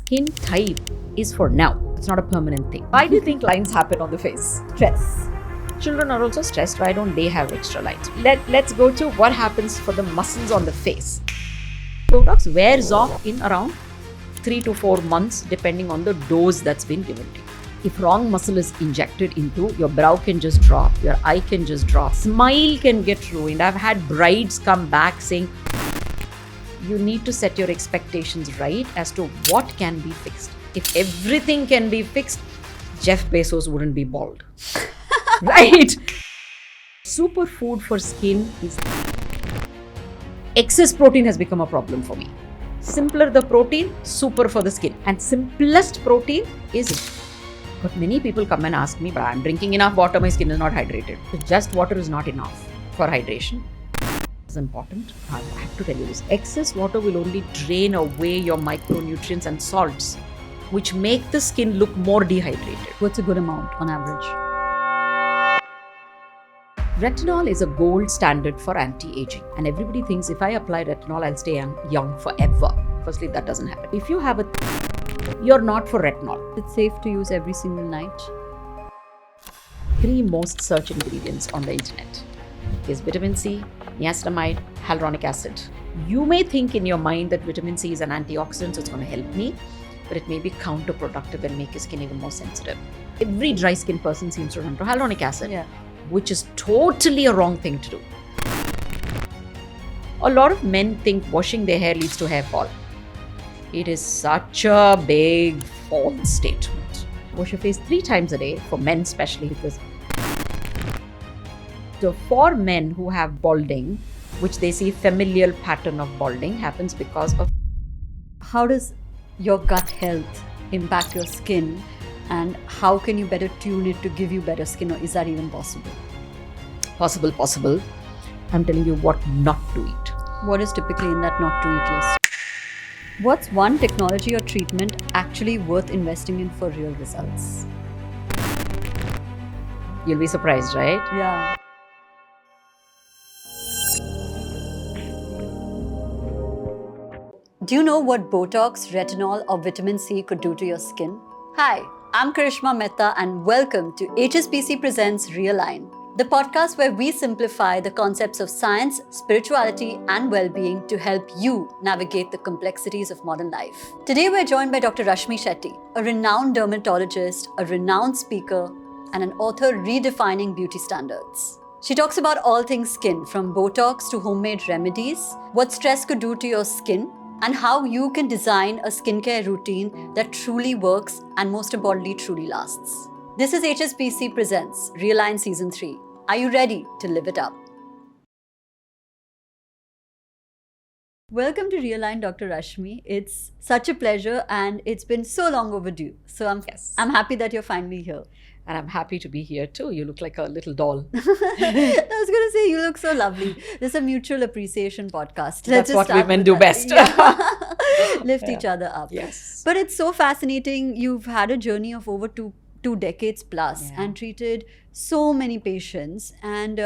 skin type is for now. It's not a permanent thing. Why do you think lines happen on the face? Stress. Children are also stressed. Why don't they have extra lines? Let's go to what happens for the muscles on the face. Botox wears off in around 3 to 4 months depending on the dose that's been given to you. If wrong muscle is injected into, your brow can just drop, your eye can just drop, smile can get ruined. I've had brides come back saying, you need to set your expectations right as to what can be fixed. If everything can be fixed, Jeff Bezos wouldn't be bald. Right? Superfood for skin is... Excess protein has become a problem for me. Simpler the protein, super for the skin. And simplest protein is... But many people come and ask me, but I'm drinking enough water, my skin is not hydrated. So just water is not enough for hydration. It's important. I have to tell you this. Excess water will only drain away your micronutrients and salts, which make the skin look more dehydrated. What's a good amount on average? Retinol is a gold standard for anti-aging. And everybody thinks if I apply retinol, I'll stay young forever. Firstly, that doesn't happen. If you have you're not for retinol. It's safe to use every single night. 3 most searched ingredients on the internet is vitamin C, niacinamide, hyaluronic acid. You may think in your mind that vitamin C is an antioxidant, so it's going to help me, but it may be counterproductive and make your skin even more sensitive. Every dry skin person seems to run to hyaluronic acid, which is totally a wrong thing to do. A lot of men think washing their hair leads to hair fall. It is such a big false statement. Wash your face 3 times a day, for men especially, because for men who have balding, which they see familial pattern of balding, happens because of... How does your gut health impact your skin, and how can you better tune it to give you better skin, or is that even possible? Possible. I'm telling you what not to eat. What is typically in that not to eat list? What's one technology or treatment actually worth investing in for real results? You'll be surprised, right? Yeah. Do you know what Botox, retinol, or vitamin C could do to your skin? Hi, I'm Karishma Mehta and welcome to HSBC Presents Realign, the podcast where we simplify the concepts of science, spirituality, and well-being to help you navigate the complexities of modern life. Today we're joined by Dr. Rashmi Shetty, a renowned dermatologist, a renowned speaker, and an author redefining beauty standards. She talks about all things skin, from Botox to homemade remedies, what stress could do to your skin, and how you can design a skincare routine that truly works and, most importantly, truly lasts. This is HSBC Presents Realign Season 3. Are you ready to live it up? Welcome to Realign, Dr. Rashmi. It's such a pleasure and it's been so long overdue. So I'm happy that you're finally here. And I'm happy to be here too. You look like a little doll. I was going to say, you look so lovely. This is a mutual appreciation podcast. That's what women do best. Lift each other up. Yes. But it's so fascinating. You've had a journey of over two decades plus and treated so many patients. And,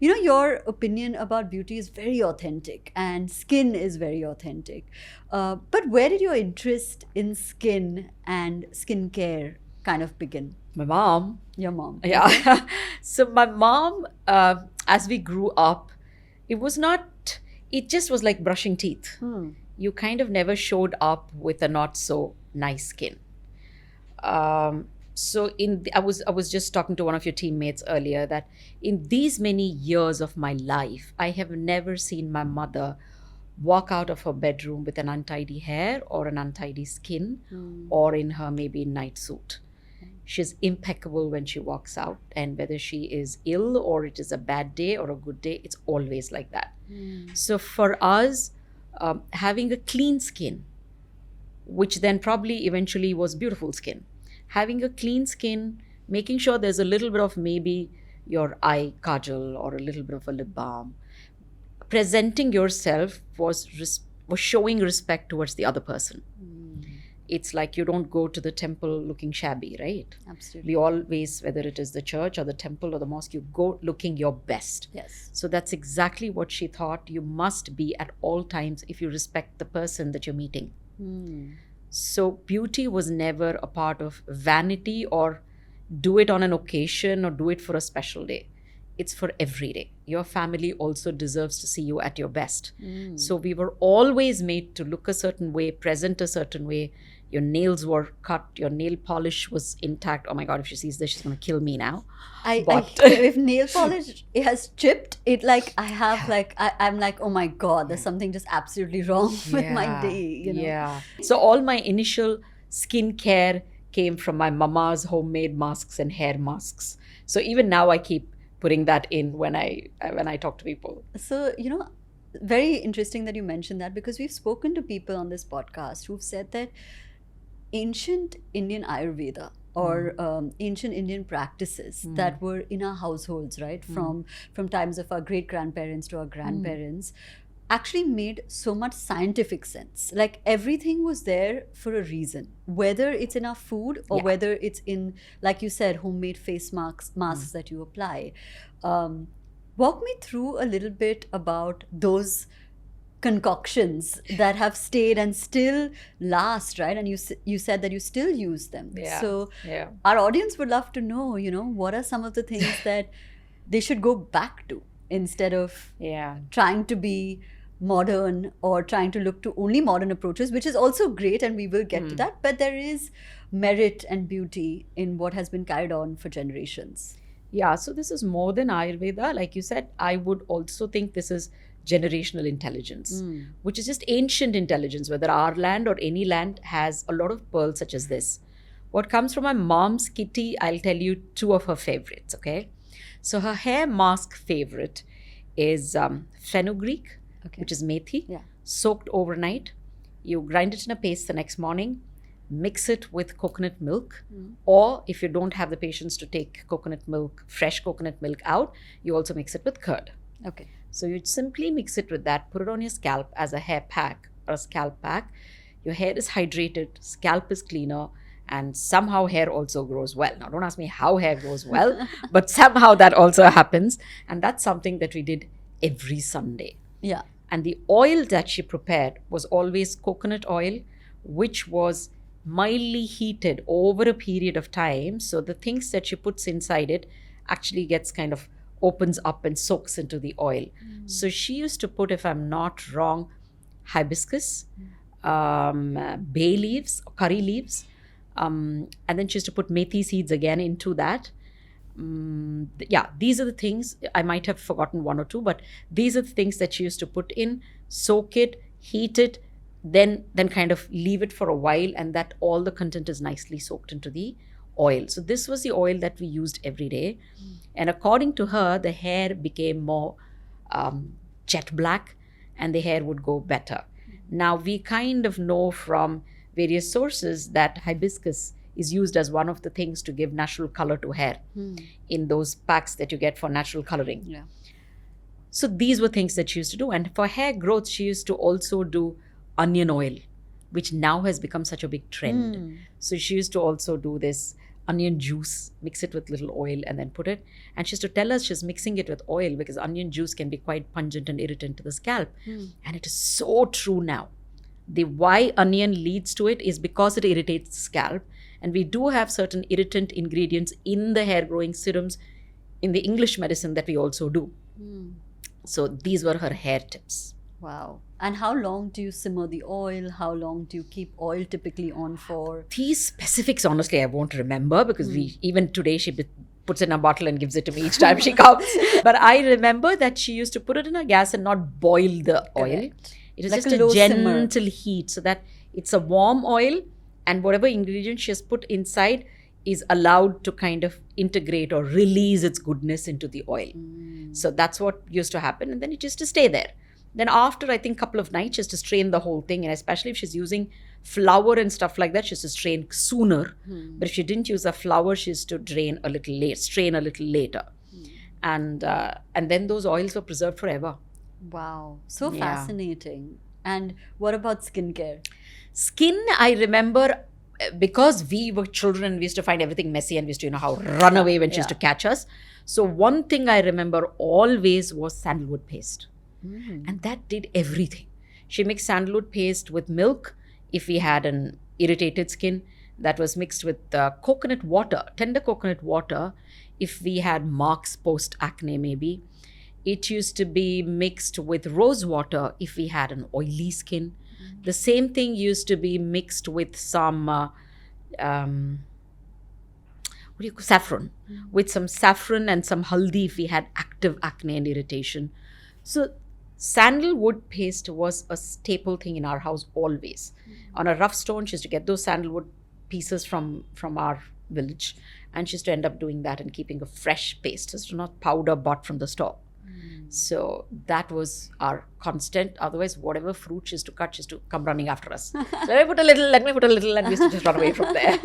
your opinion about beauty is very authentic and skin is very authentic. But where did your interest in skin and skincare kind of begin? My mom. Your mom. Yeah. So my mom, as we grew up, it just was like brushing teeth. You kind of never showed up with a not so nice skin. I was just talking to one of your teammates earlier that in these many years of my life, I have never seen my mother walk out of her bedroom with an untidy hair or an untidy skin or in her maybe night suit. She's impeccable when she walks out, and whether she is ill or it is a bad day or a good day, it's always like that. So for us, having a clean skin, which then probably eventually was beautiful skin, having a clean skin, making sure there's a little bit of maybe your eye kajal or a little bit of a lip balm, presenting yourself was showing respect towards the other person. It's like you don't go to the temple looking shabby, right? Absolutely. We always, whether it is the church or the temple or the mosque, you go looking your best. Yes. So that's exactly what she thought you must be at all times if you respect the person that you're meeting. So beauty was never a part of vanity or do it on an occasion or do it for a special day. It's for every day. Your family also deserves to see you at your best. So we were always made to look a certain way, present a certain way. Your nails were cut, your nail polish was intact. Oh my God, if she sees this, she's going to kill me now. If nail polish has chipped, I'm like, oh my God, there's something just absolutely wrong with my day, you know. Yeah. So all my initial skincare came from my mama's homemade masks and hair masks. So even now I keep putting that in when I talk to people. So, you know, very interesting that you mentioned that, because we've spoken to people on this podcast who've said that ancient Indian Ayurveda or ancient Indian practices that were in our households, right, from times of our great grandparents to our grandparents, actually made so much scientific sense. Like everything was there for a reason, whether it's in our food or whether it's in, like you said, homemade face masks that you apply. Walk me through a little bit about those concoctions that have stayed and still last, right? And you said that you still use them. So our audience would love to know, you know, what are some of the things that they should go back to instead of trying to be modern or trying to look to only modern approaches, which is also great, and we will get to that. But there is merit and beauty in what has been carried on for generations. Yeah, so this is more than Ayurveda. Like you said, I would also think this is generational intelligence, which is just ancient intelligence, whether our land or any land has a lot of pearls such as this. What comes from my mom's kitty, I'll tell you two of her favorites, okay? So her hair mask favorite is fenugreek, which is methi, soaked overnight. You grind it in a paste the next morning, mix it with coconut milk, or if you don't have the patience to take coconut milk, fresh coconut milk out, you also mix it with curd. Okay. So you simply mix it with that, put it on your scalp as a hair pack or a scalp pack. Your hair is hydrated, scalp is cleaner, and somehow hair also grows well. Now, don't ask me how hair grows well, but somehow that also happens. And that's something that we did every Sunday. Yeah. And the oil that she prepared was always coconut oil, which was mildly heated over a period of time. So the things that she puts inside it actually gets kind of opens up and soaks into the oil. So she used to put, if I'm not wrong, hibiscus, bay leaves, curry leaves, and then she used to put methi seeds again into that. These are the things. I might have forgotten one or two, but these are the things that she used to put in, soak it, heat it, then kind of leave it for a while, and that all the content is nicely soaked into the oil. So this was the oil that we used every day. And according to her, the hair became more jet black and the hair would go better. Now, we kind of know from various sources that hibiscus is used as one of the things to give natural color to hair in those packs that you get for natural coloring. Yeah. So these were things that she used to do. And for hair growth, she used to also do onion oil, which now has become such a big trend. So she used to also do this onion juice, mix it with little oil and then put it. And she used to tell us she's mixing it with oil because onion juice can be quite pungent and irritant to the scalp. And it is so true now. The why onion leads to it is because it irritates the scalp. And we do have certain irritant ingredients in the hair growing serums in the English medicine that we also do. So these were her hair tips. Wow. And how long do you simmer the oil? How long do you keep oil typically on for? These specifics, honestly, I won't remember because even today she puts it in a bottle and gives it to me each time she comes. But I remember that she used to put it in a gas and not boil the oil. Correct. It was Like just a a low gentle simmer. heat so that it's a warm oil and whatever ingredient she has put inside is allowed to kind of integrate or release its goodness into the oil. So that's what used to happen, and then it used to stay there. Then after, I think, a couple of nights, she has to strain the whole thing, and especially if she's using flour and stuff like that, she has to strain sooner. But if she didn't use a flour, she has to strain a little later. And then those oils were preserved forever. Wow. So Yeah. fascinating. And what about skincare? Skin, I remember, because we were children, we used to find everything messy and we used to, run away when she used to catch us. So one thing I remember always was sandalwood paste. And that did everything. She mixed sandalwood paste with milk. If we had an irritated skin, that was mixed with coconut water, tender coconut water, if we had marks post acne maybe. It used to be mixed with rose water if we had an oily skin. The same thing used to be mixed with some um, saffron, with some saffron and some haldi if we had active acne and irritation. So sandalwood paste was a staple thing in our house always. On a rough stone, she used to get those sandalwood pieces from our village, and she used to end up doing that and keeping a fresh paste. It's not powder bought from the store. So that was our constant. Otherwise, whatever fruit she used to cut, she used to come running after us. So let me put a little, and we used to just run away from there.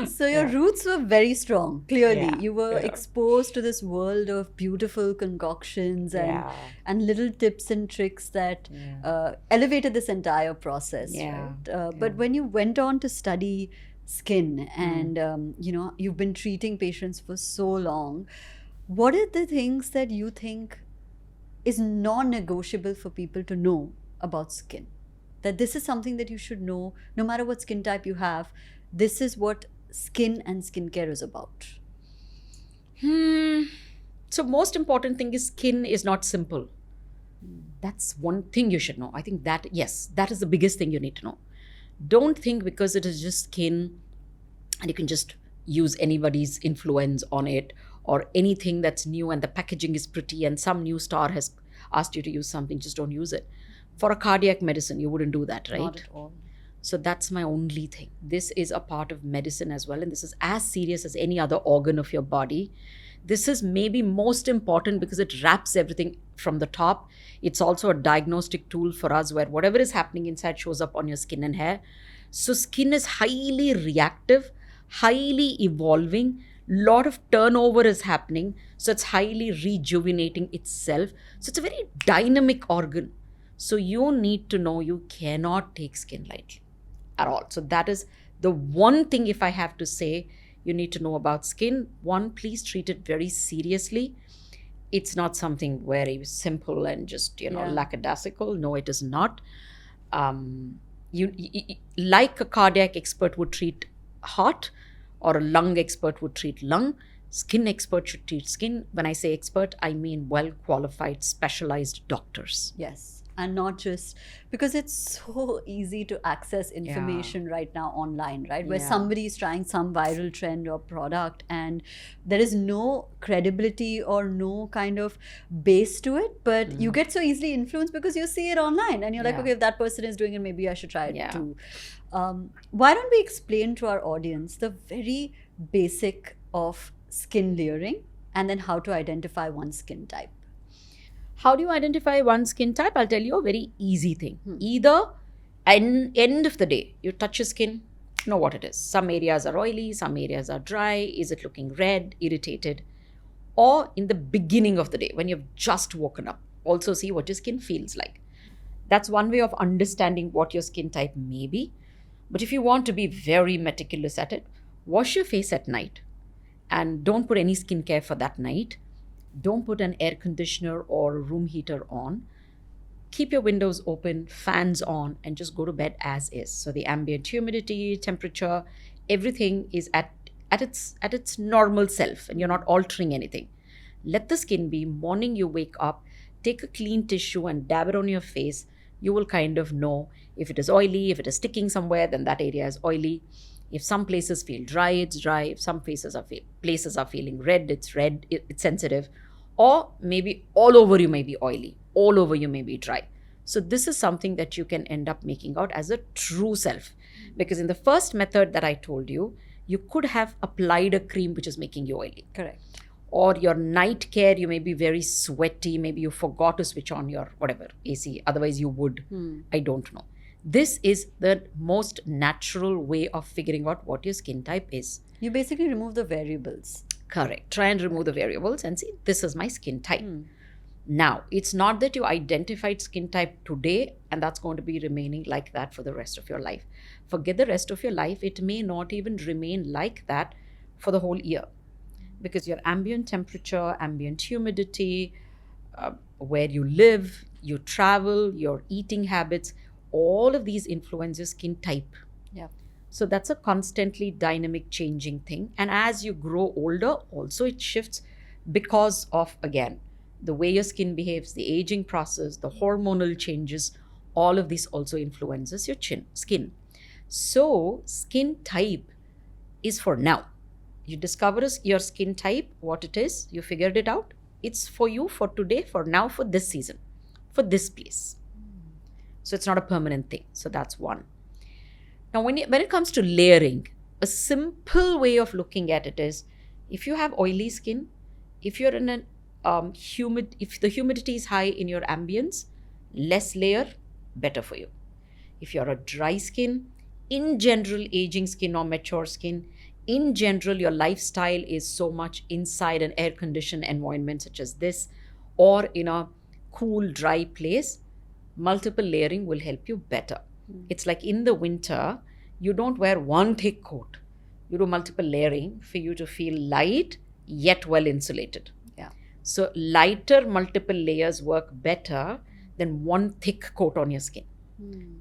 So your roots were very strong, clearly. Yeah, You were exposed to this world of beautiful concoctions and little tips and tricks that elevated this entire process. Yeah. Right? But when you went on to study skin and, you've been treating patients for so long, what are the things that you think is non-negotiable for people to know about skin? That this is something that you should know, no matter what skin type you have. This is what skin and skincare is about. So most important thing is skin is not simple. That's one thing you should know. I think that, yes, that is the biggest thing you need to know. Don't think because it is just skin and you can just use anybody's influence on it, or anything that's new and the packaging is pretty and some new star has asked you to use something, just don't use it. For a cardiac medicine, you wouldn't do that, right? Not at all. So that's my only thing. This is a part of medicine as well, and this is as serious as any other organ of your body. This is maybe most important because it wraps everything from the top. It's also a diagnostic tool for us where whatever is happening inside shows up on your skin and hair. So skin is highly reactive, highly evolving. Lot of turnover is happening, so it's highly rejuvenating itself. So it's a very dynamic organ. So you need to know you cannot take skin lightly at all. So that is the one thing, if I have to say, you need to know about skin. One, please treat it very seriously. It's not something very simple and just, lackadaisical. No, it is not. You like a cardiac expert would treat heart, or a lung expert would treat lung, skin expert should treat skin. When I say expert, I mean well-qualified, specialized doctors. Yes. And not just because it's so easy to access information right now online, right? Where somebody is trying some viral trend or product and there is no credibility or no kind of base to it, but you get so easily influenced because you see it online and you're like, okay, if that person is doing it, maybe I should try it too. Why don't we explain to our audience the very basic of skin layering and then how to identify one skin type? How do you identify one skin type? I'll tell you a very easy thing. Either end of the day, you touch your skin, know what it is. Some areas are oily, some areas are dry. Is it looking red, irritated? Or in the beginning of the day, when you've just woken up, also see what your skin feels like. That's one way of understanding what your skin type may be. But if you want to be very meticulous at it, wash your face at night and don't put any skincare for that night. Don't put an air conditioner or room heater on. Keep your windows open, fans on, and just go to bed as is. So the ambient humidity, temperature, everything is at its normal self and you're not altering anything. Let the skin be. Morning you wake up, take a clean tissue and dab it on your face. You will kind of know if it is oily, if it is sticking somewhere, then that area is oily. If some places feel dry, it's dry. If some places are feeling red, it's red, it's sensitive. Or maybe all over you may be oily, all over you may be dry. So this is something that you can end up making out as a true self. Because in the first method that I told you, you could have applied a cream which is making you oily. Correct. Or your night care, you may be very sweaty. Maybe you forgot to switch on your AC. Otherwise you would. I don't know. This is the most natural way of figuring out what your skin type is. You basically remove the variables. Correct. Try and remove the variables and see, this is my skin type. Now, it's not that you identified skin type today and that's going to be remaining like that for the rest of your life. Forget the rest of your life. It may not even remain like that for the whole year. Because your ambient temperature, ambient humidity, where you live, you travel, your eating habits, all of these influence your skin type. Yeah. So that's a constantly dynamic changing thing. And as you grow older, also it shifts because of, again, the way your skin behaves, the aging process, the hormonal changes, all of this also influences your skin. So, skin type is for now. You discover your skin type, what it is, you figured it out. It's for you for today, for now, for this season, for this place. So, it's not a permanent thing. So, that's one. Now, when it comes to layering, a simple way of looking at it is if you have oily skin, if you're in an if the humidity is high in your ambience, less layer, better for you. If you're a dry skin, in general, aging skin or mature skin, in general, your lifestyle is so much inside an air conditioned environment such as this, or in a cool, dry place, multiple layering will help you better. It's like in the winter, you don't wear one thick coat. You do multiple layering for you to feel light yet well insulated. Yeah. So lighter multiple layers work better than one thick coat on your skin.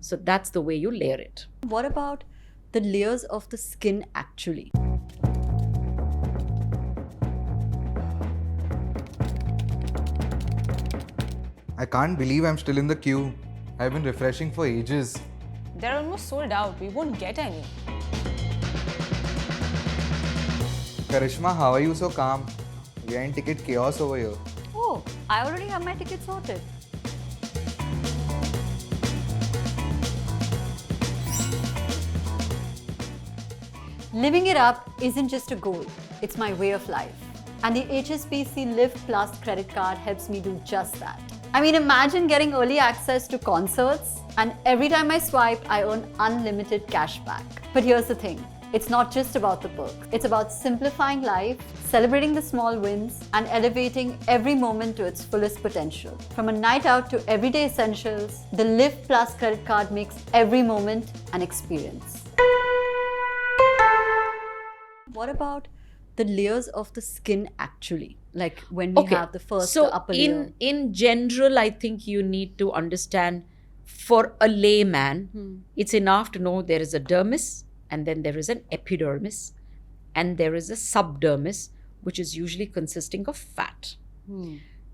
So that's the way you layer it. What about the layers of the skin actually? I can't believe I'm still in the queue. I've been refreshing for ages. They're almost sold out. We won't get any. Karishma, how are you so calm? We are in ticket chaos over here. Oh, I already have my ticket sorted. Living it up isn't just a goal, it's my way of life. And the HSBC Live Plus credit card helps me do just that. I mean, imagine getting early access to concerts, and every time I swipe, I earn unlimited cash back. But here's the thing, it's not just about the perks. It's about simplifying life, celebrating the small wins, and elevating every moment to its fullest potential. From a night out to everyday essentials, the Live Plus credit card makes every moment an experience. What about the layers of the skin actually? Like when we have the first, the upper layer. In general, I think you need to understand, for a layman, it's enough to know there is a dermis, and then there is an epidermis, and there is a subdermis, which is usually consisting of fat.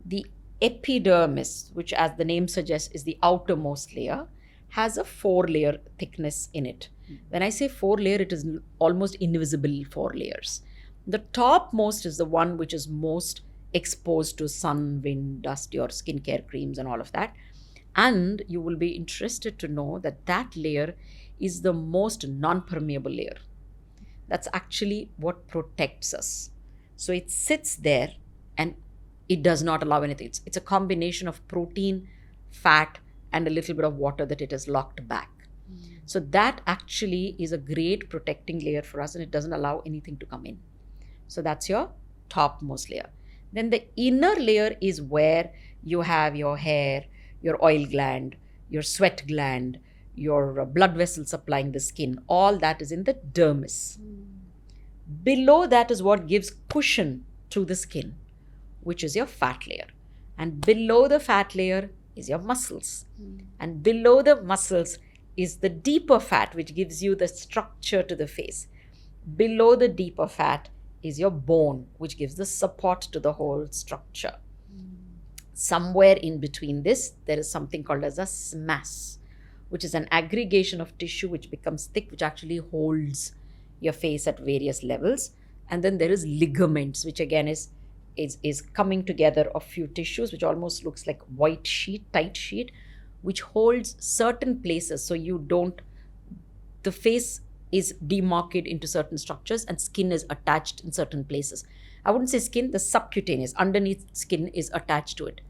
The epidermis, which as the name suggests is the outermost layer, has a 4-layer thickness in it. When I say 4-layer, it is almost invisible 4 layers. The topmost is the one which is most exposed to sun, wind, dust, your skincare creams and all of that. And you will be interested to know that that layer is the most non-permeable layer. That's actually what protects us. So it sits there and it does not allow anything. It's a combination of protein, fat, and a little bit of water that it has locked back. So that actually is a great protecting layer for us, and it doesn't allow anything to come in. So that's your topmost layer. Then the inner layer is where you have your hair, your oil gland, your sweat gland, your blood vessels supplying the skin. All that is in the dermis. Below that is what gives cushion to the skin, which is your fat layer. And below the fat layer is your muscles. And below the muscles is the deeper fat, which gives you the structure to the face. Below the deeper fat is your bone, which gives the support to the whole structure. Somewhere in between this, there is something called as a mass, which is an aggregation of tissue which becomes thick, which actually holds your face at various levels. And then there is ligaments, which again is coming together of few tissues, which almost looks like white sheet, tight sheet, which holds certain places. So the face is demarcated into certain structures and skin is attached in certain places. I wouldn't say skin, the subcutaneous, underneath skin is attached to it.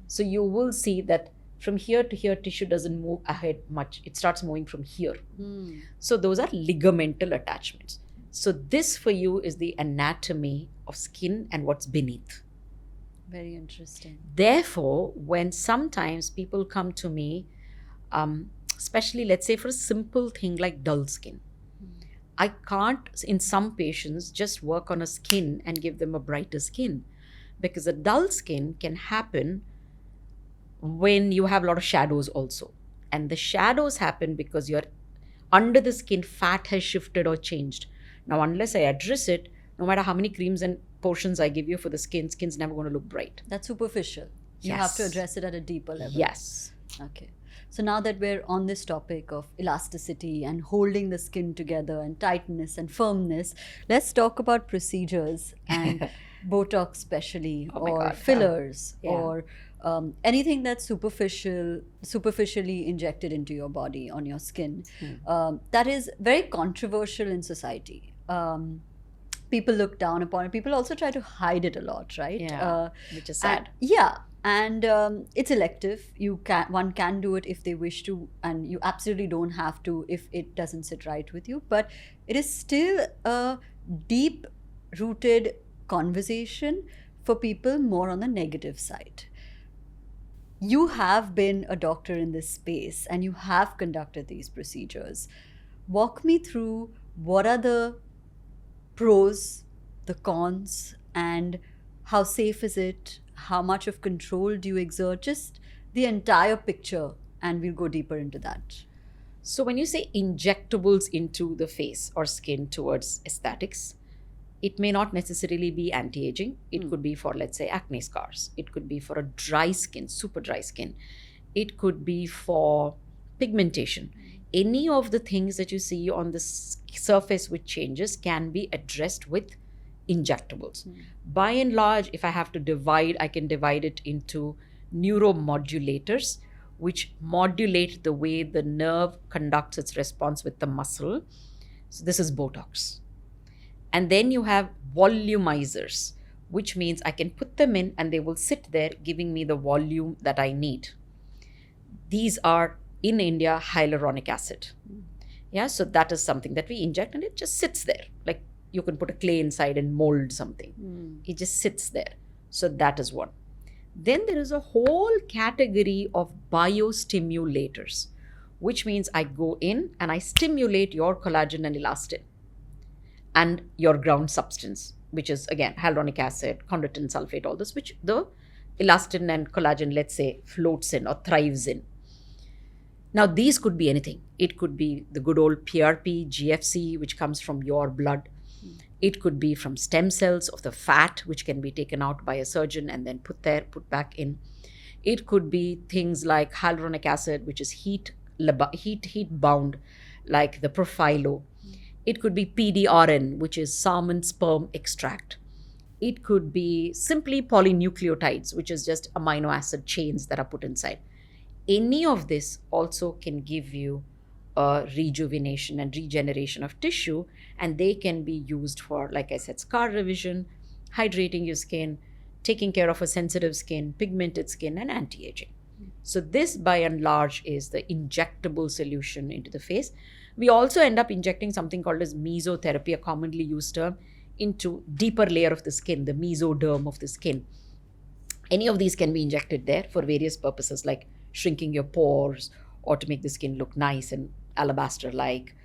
So you will see that from here to here, tissue doesn't move ahead much. It starts moving from here. So those are ligamental attachments. So this for you is the anatomy of skin and what's beneath. Very interesting. Therefore, when sometimes people come to me, especially let's say for a simple thing like dull skin, I can't, in some patients, just work on a skin and give them a brighter skin, because a dull skin can happen when you have a lot of shadows also. And the shadows happen because your Under the skin, fat has shifted or changed. Now, unless I address it, no matter how many creams and potions I give you for the skin's never going to look bright. That's superficial. You have to Yes. address it at a deeper level. Yes. Okay. So now that we're on this topic of elasticity and holding the skin together and tightness and firmness, let's talk about procedures and Botox especially, Oh my or God, fillers, yeah. or anything that's superficially injected into your body, on your skin. That is very controversial in society. People look down upon it. People also try to hide it a lot, right? Yeah, which is sad. And it's elective. One can do it if they wish to, and you absolutely don't have to if it doesn't sit right with you. But it is still a deep-rooted conversation for people more on the negative side. You have been a doctor in this space and you have conducted these procedures. Walk me through what are the pros, the cons, and how safe is it? How much of control do you exert? Just the entire picture, and we'll go deeper into that. So when you say injectables into the face or skin towards aesthetics, it may not necessarily be anti-aging. It could be for, let's say, acne scars. It could be for a dry skin, super dry skin. It could be for pigmentation. Any of the things that you see on the surface which changes can be addressed with injectables. By and large, if I have to divide, I can divide it into neuromodulators, which modulate the way the nerve conducts its response with the muscle. So this is Botox. And then you have volumizers, which means I can put them in and they will sit there giving me the volume that I need. These are, in India, hyaluronic acid. Yeah, so that is something that we inject and it just sits there. Like you can put a clay inside and mold something. It just sits there. So that is one. Then there is a whole category of biostimulators, which means I go in and I stimulate your collagen and elastin and your ground substance, which is, again, hyaluronic acid, chondroitin sulfate, all this, which the elastin and collagen, let's say, floats in or thrives in. Now, these could be anything. It could be the good old PRP, GFC, which comes from your blood. It could be from stem cells of the fat, which can be taken out by a surgeon and then put back in. It could be things like hyaluronic acid, which is heat bound, like the Profilo. It could be PDRN, which is salmon sperm extract. It could be simply polynucleotides, which is just amino acid chains that are put inside. Any of this also can give you a rejuvenation and regeneration of tissue, and they can be used for, like I said, scar revision, hydrating your skin, taking care of a sensitive skin, pigmented skin, and anti-aging. So this, by and large, is the injectable solution into the face. We also end up injecting something called as mesotherapy, a commonly used term, into deeper layer of the skin, the mesoderm of the skin. Any of these can be injected there for various purposes, like shrinking your pores or to make the skin look nice and alabaster-like.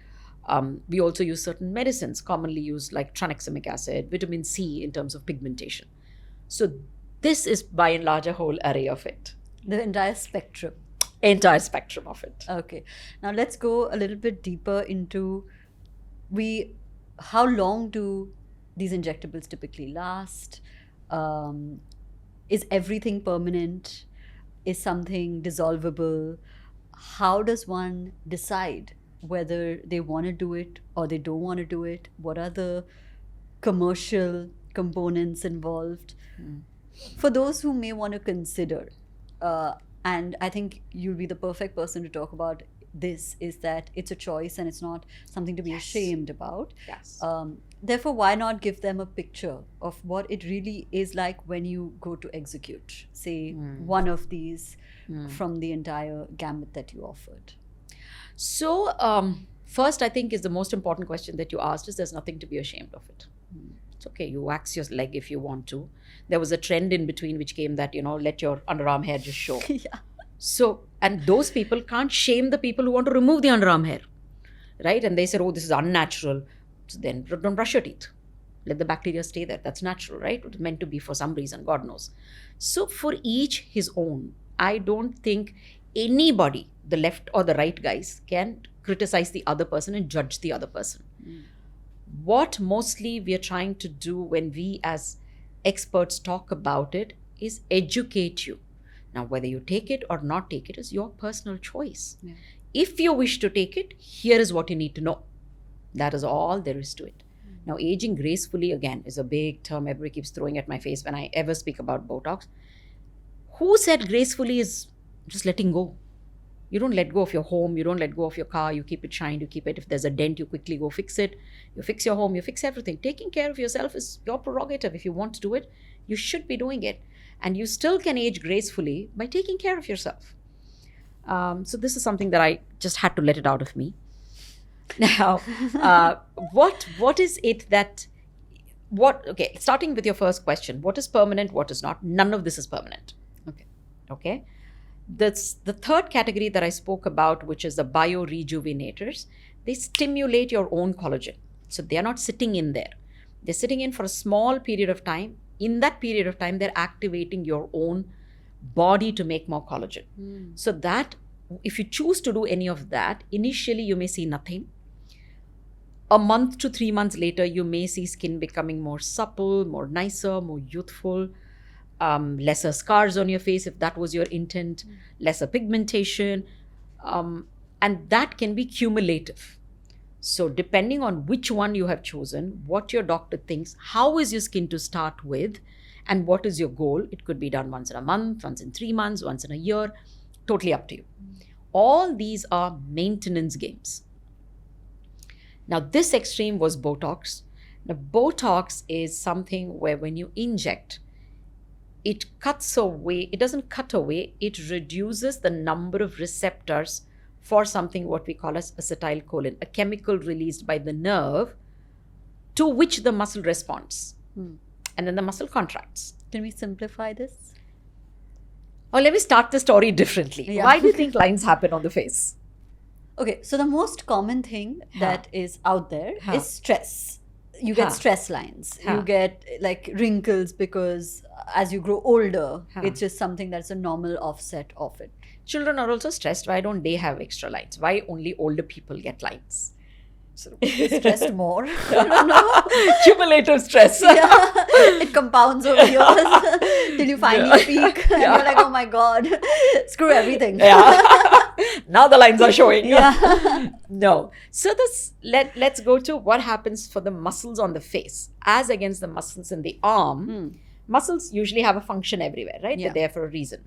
We also use certain medicines, commonly used like tranexamic acid, vitamin C in terms of pigmentation. So this is, by and large, a whole array of it. The entire spectrum. Entire spectrum of it. Okay. Now let's go a little bit deeper into how long do these injectables typically last? Is everything permanent? Is something dissolvable? How does one decide whether they want to do it or they don't want to do it? What are the commercial components involved? For those who may want to consider, and I think you'll be the perfect person to talk about this, is that it's a choice and it's not something to be ashamed about. Yes. Therefore, why not give them a picture of what it really is like when you go to execute, say, one of these from the entire gamut that you offered? So, first, I think is the most important question that you asked is there's nothing to be ashamed of it. It's okay, you wax your leg if you want to. There was a trend in between which came that, let your underarm hair just show. Yeah. So, and those people can't shame the people who want to remove the underarm hair, right? And they say, oh, this is unnatural. So then don't brush your teeth. Let the bacteria stay there. That's natural, right? It's meant to be for some reason, God knows. So for each his own. I don't think anybody, the left or the right guys, can criticize the other person and judge the other person. What mostly we are trying to do when we as experts talk about it is educate you. Now, whether you take it or not take it is your personal choice. Yeah. If you wish to take it, here is what you need to know. That is all there is to it. Now, aging gracefully, again, is a big term everybody keeps throwing at my face when I ever speak about Botox. Who said gracefully is just letting go? You don't let go of your home. You don't let go of your car. You keep it shined. You keep it. If there's a dent, you quickly go fix it. You fix your home. You fix everything. Taking care of yourself is your prerogative. If you want to do it, you should be doing it. And you still can age gracefully by taking care of yourself. So this is something that I just had to let it out of me. Now, what is it that... Okay, starting with your first question. What is permanent? What is not? None of this is permanent. Okay. The third category that I spoke about, which is the biorejuvenators, they stimulate your own collagen. So they are not sitting in there. They're sitting in for a small period of time. In that period of time, they're activating your own body to make more collagen. So that, if you choose to do any of that, initially you may see nothing. A month to 3 months later, you may see skin becoming more supple, more nicer, more youthful. Lesser scars on your face if that was your intent, lesser pigmentation, and that can be cumulative. So depending on which one you have chosen, what your doctor thinks, how is your skin to start with, and what is your goal, it could be done once in a month, once in 3 months, once in a year, totally up to you. All these are maintenance games. Now this extreme was Botox. Now Botox is something where when you inject, it cuts away, it doesn't cut away, it reduces the number of receptors for something what we call as acetylcholine, a chemical released by the nerve to which the muscle responds. And then the muscle contracts. Can we simplify this? Or let me start the story differently. Yeah. Why do you think lines happen on the face? Okay, so the most common thing that is out there is stress. You get Huh. stress lines. Huh. You get like wrinkles because as you grow older, it's just something that's a normal offset of it. Children are also stressed. Why don't they have extra lines? Why only older people get lines? So stressed more. I don't know. Cumulative stress. Yeah, it compounds over years till you finally peak and you're like, oh my god, screw everything. Now the lines are showing. Yeah. No. So let's go to what happens for the muscles on the face as against the muscles in the arm. Muscles usually have a function everywhere, right? Yeah. They're there for a reason.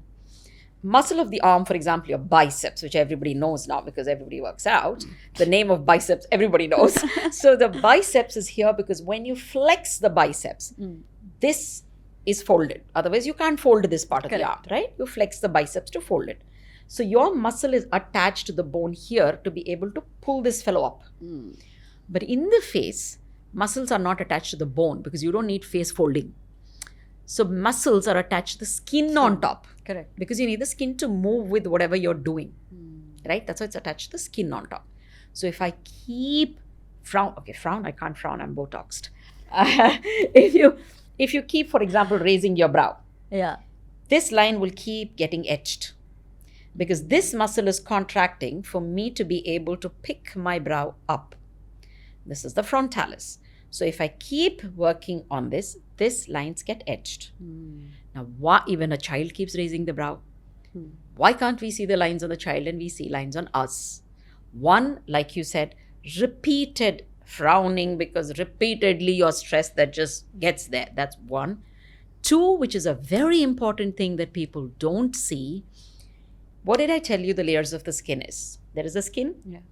Muscle of the arm, for example, your biceps, which everybody knows now because everybody works out. The name of biceps, everybody knows. So the biceps is here because when you flex the biceps, this is folded. Otherwise, you can't fold this part of the arm, right? You flex the biceps to fold it. So your muscle is attached to the bone here to be able to pull this fellow up. But in the face, muscles are not attached to the bone because you don't need face folding. So muscles are attached to the skin on top. Correct. Because you need the skin to move with whatever you're doing. Right? That's why it's attached to the skin on top. So if I keep frown, I can't frown, I'm Botoxed. If you keep, for example, raising your brow, this line will keep getting etched. Because this muscle is contracting for me to be able to pick my brow up. This is the frontalis. So if I keep working on this, these lines get etched. Now, why even a child keeps raising the brow? Why can't we see the lines on the child and we see lines on us? One, like you said, repeated frowning because repeatedly you're stressed, that just gets there. That's one. Two, which is a very important thing that people don't see. What did I tell you the layers of the skin is? There is a skin,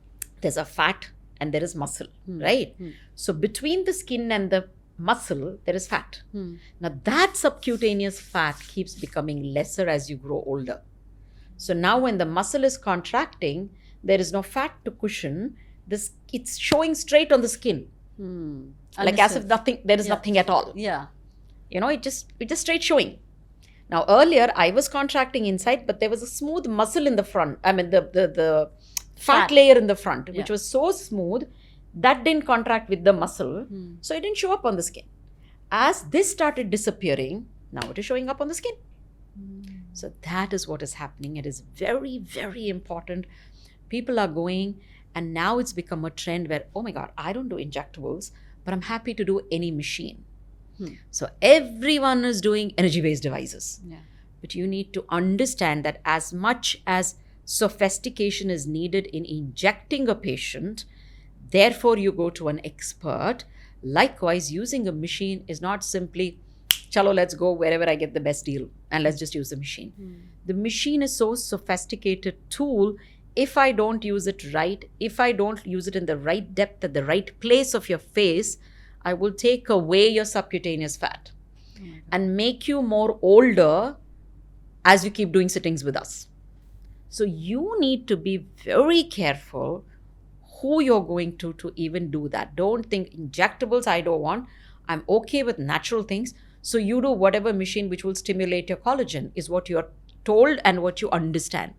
there's a fat, and there is muscle, right? So between the skin and the muscle, there is fat. Now that subcutaneous fat keeps becoming lesser as you grow older. So now when the muscle is contracting, there is no fat to cushion. It's showing straight on the skin. Like as if there is nothing at all. Yeah. You know, it just straight showing. Now earlier I was contracting inside, but there was a smooth muscle in the front. I mean the fat layer in the front, which was so smooth that didn't contract with the muscle. So it didn't show up on the skin. As this started disappearing, now it is showing up on the skin. So that is what is happening. It is very, very important. People are going And now it's become a trend where, oh my God, I don't do injectables, but I'm happy to do any machine. So everyone is doing energy-based devices. Yeah. But you need to understand that as much as sophistication is needed in injecting a patient, therefore you go to an expert. Likewise, using a machine is not simply, chalo, let's go wherever I get the best deal and let's just use the machine. The machine is so sophisticated tool. If I don't use it right, if I don't use it in the right depth at the right place of your face, I will take away your subcutaneous fat and make you more older as you keep doing sittings with us. So you need to be very careful who you're going to even do that. Don't think injectables I don't want. I'm okay with natural things. So you do whatever machine which will stimulate your collagen is what you're told and what you understand.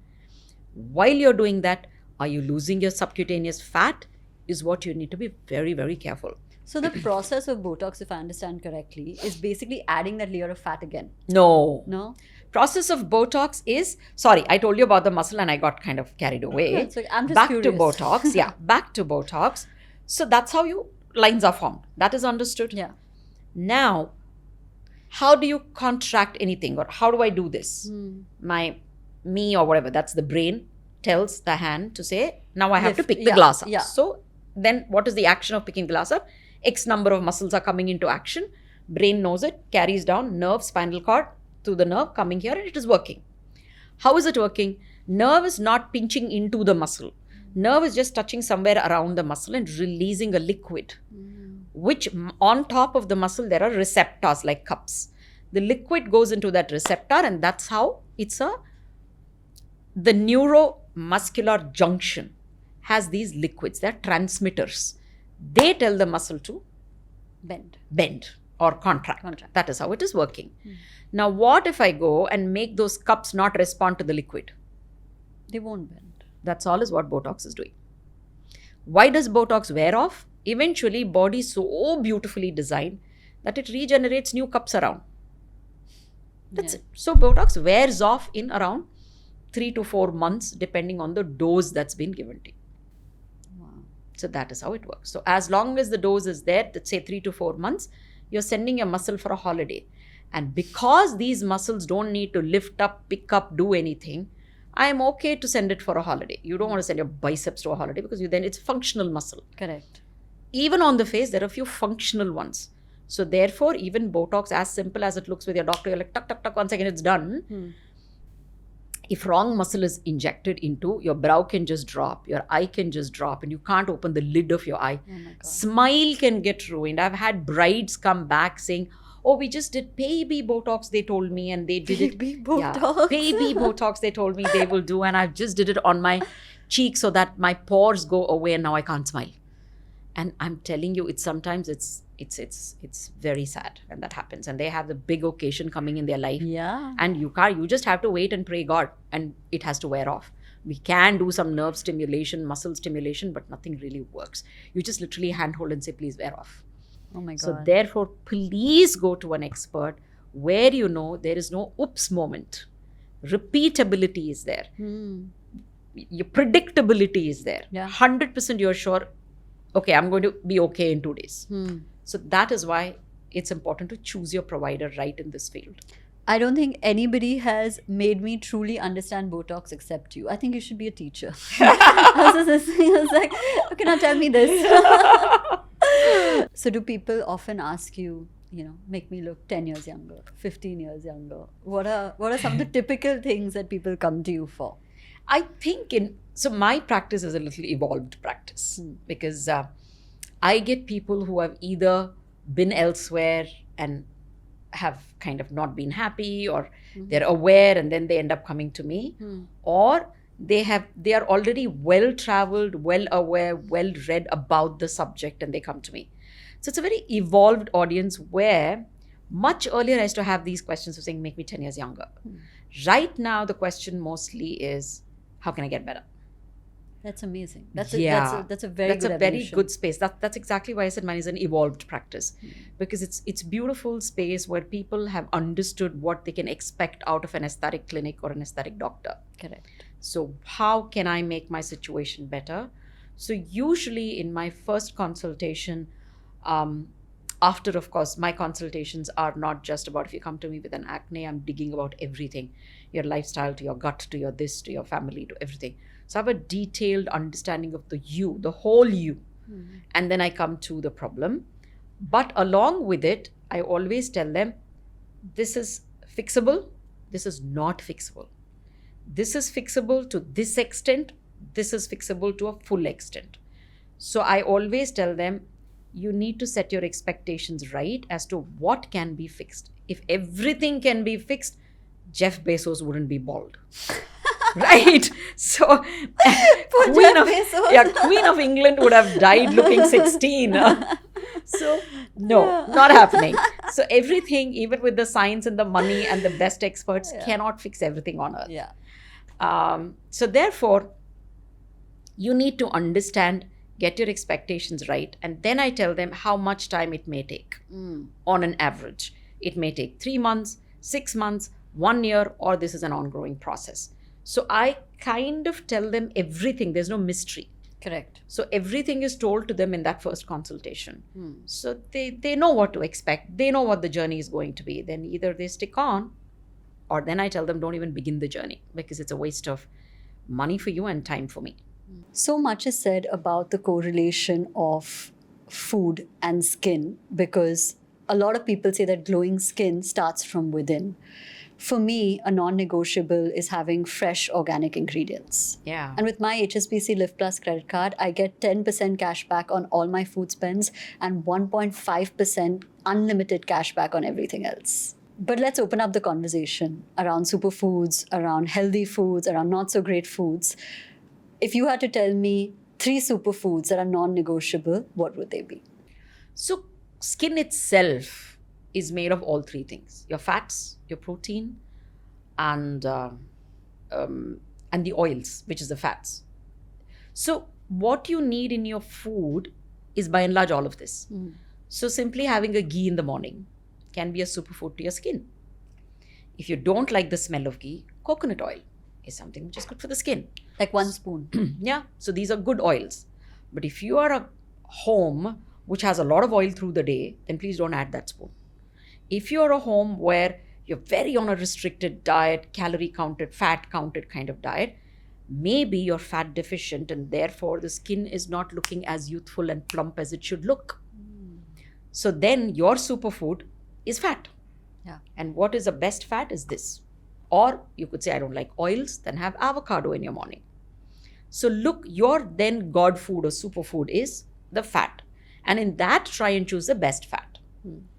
While you're doing that, are you losing your subcutaneous fat is what you need to be very, very careful. So the process of Botox, if I understand correctly, is basically adding that layer of fat again. No. No? Process of Botox is, sorry, I told you about the muscle and I got kind of carried away. It's like, I'm just back curious. to Botox. Yeah, back to Botox. So that's how you lines are formed. That is understood. Yeah. Now, how do you contract anything or how do I do this? Me or whatever, that's the brain tells the hand to say, now I have to pick the glass up. Yeah. So then what is the action of picking glass up? X number of muscles are coming into action. Brain knows it, carries down, nerve, spinal cord, through the nerve coming here, and it is working. How is it working? Nerve is not pinching into the muscle. Nerve is just touching somewhere around the muscle and releasing a liquid, which on top of the muscle, there are receptors like cups. The liquid goes into that receptor, and that's how the neuromuscular junction has these liquids. They're transmitters. They tell the muscle to bend or contract. That is how it is working. Now, what if I go and make those cups not respond to the liquid? They won't bend. That's all is what Botox is doing. Why does Botox wear off? Eventually, body is so beautifully designed that it regenerates new cups around. That's it. So Botox wears off in around 3 to 4 months, depending on the dose that's been given to you. So that is how it works. So as long as the dose is there, let's say 3 to 4 months, you're sending your muscle for a holiday. And because these muscles don't need to lift up, pick up, do anything, I am okay to send it for a holiday. You don't want to send your biceps to a holiday because then it's functional muscle. Correct. Even on the face, there are a few functional ones. So therefore, even Botox, as simple as it looks with your doctor, you're like, tuck, tuck, tuck, 1 second, it's done. If wrong muscle is injected into, your brow can just drop, your eye can just drop, and you can't open the lid of your eye. Oh my God. Smile can get ruined. I've had brides come back saying, oh, we just did baby Botox, they told me, and they did Baby it. Botox. Yeah, baby Botox, they told me they will do, and I just did it on my cheek so that my pores go away, and now I can't smile. And I'm telling you, it's very sad when that happens. And they have the big occasion coming in their life. Yeah. And you just have to wait and pray God, and it has to wear off. We can do some nerve stimulation, muscle stimulation, but nothing really works. You just literally handhold and say, please wear off. Oh my God. So therefore, please go to an expert where you know there is no oops moment. Repeatability is there. Your predictability is there. Yeah. 100% you're sure, okay, I'm going to be okay in 2 days. So that is why it's important to choose your provider right in this field. I don't think anybody has made me truly understand Botox except you. I think you should be a teacher. I was like, okay, now tell me this. So do people often ask you, make me look 10 years younger, 15 years younger? What are some of the typical things that people come to you for? I think so my practice is a little evolved practice because I get people who have either been elsewhere and have kind of not been happy, or they're aware and then they end up coming to me, or they are already well traveled, well aware, well read about the subject, and they come to me. So it's a very evolved audience where much earlier I used to have these questions of saying, make me 10 years younger. Right now, the question mostly is, how can I get better? That's amazing. That's a very good evolution. Good space. That's exactly why I said mine is an evolved practice, because it's beautiful space where people have understood what they can expect out of an aesthetic clinic or an aesthetic doctor. Correct. So how can I make my situation better? So usually in my first consultation, after, of course, my consultations are not just about if you come to me with an acne, I'm digging about everything, your lifestyle, to your gut, to your this, to your family, to everything. So I have a detailed understanding of the you, the whole you. And then I come to the problem. But along with it, I always tell them, this is fixable, this is not fixable. This is fixable to this extent, this is fixable to a full extent. So I always tell them, you need to set your expectations right as to what can be fixed. If everything can be fixed, Jeff Bezos wouldn't be bald. Right? So Queen of England would have died looking 16. So no, not happening. So everything, even with the science and the money and the best experts, cannot fix everything on earth. So therefore, you need to understand, get your expectations right, and then I tell them how much time it may take on an average. It may take 3 months, 6 months, 1 year, or this is an ongoing process. So I kind of tell them everything. There's no mystery. Correct. So everything is told to them in that first consultation. So they know what to expect. They know what the journey is going to be. Then either they stick on, or then I tell them don't even begin the journey, because it's a waste of money for you and time for me. So much is said about the correlation of food and skin, because a lot of people say that glowing skin starts from within. For me, a non-negotiable is having fresh organic ingredients. Yeah. And with my HSBC Live Plus credit card, I get 10% cash back on all my food spends and 1.5% unlimited cash back on everything else. But let's open up the conversation around superfoods, around healthy foods, around not so great foods. If you had to tell me 3 superfoods that are non-negotiable, what would they be? So skin itself is made of all 3 things: your fats, your protein, and the oils, which is the fats. So what you need in your food is by and large all of this. So simply having a ghee in the morning can be a superfood to your skin. If you don't like the smell of ghee, coconut oil is something which is good for the skin. Like 1 spoon. Yeah, so these are good oils. But if you are a home which has a lot of oil through the day, then please don't add that spoon. If you're a home where you're very on a restricted diet, calorie counted, fat counted kind of diet, maybe you're fat deficient and therefore the skin is not looking as youthful and plump as it should look. So then your superfood is fat. Yeah. And what is the best fat is this. Or you could say, I don't like oils, then have avocado in your morning. So look, your then God food or superfood is the fat. And in that, try and choose the best fat.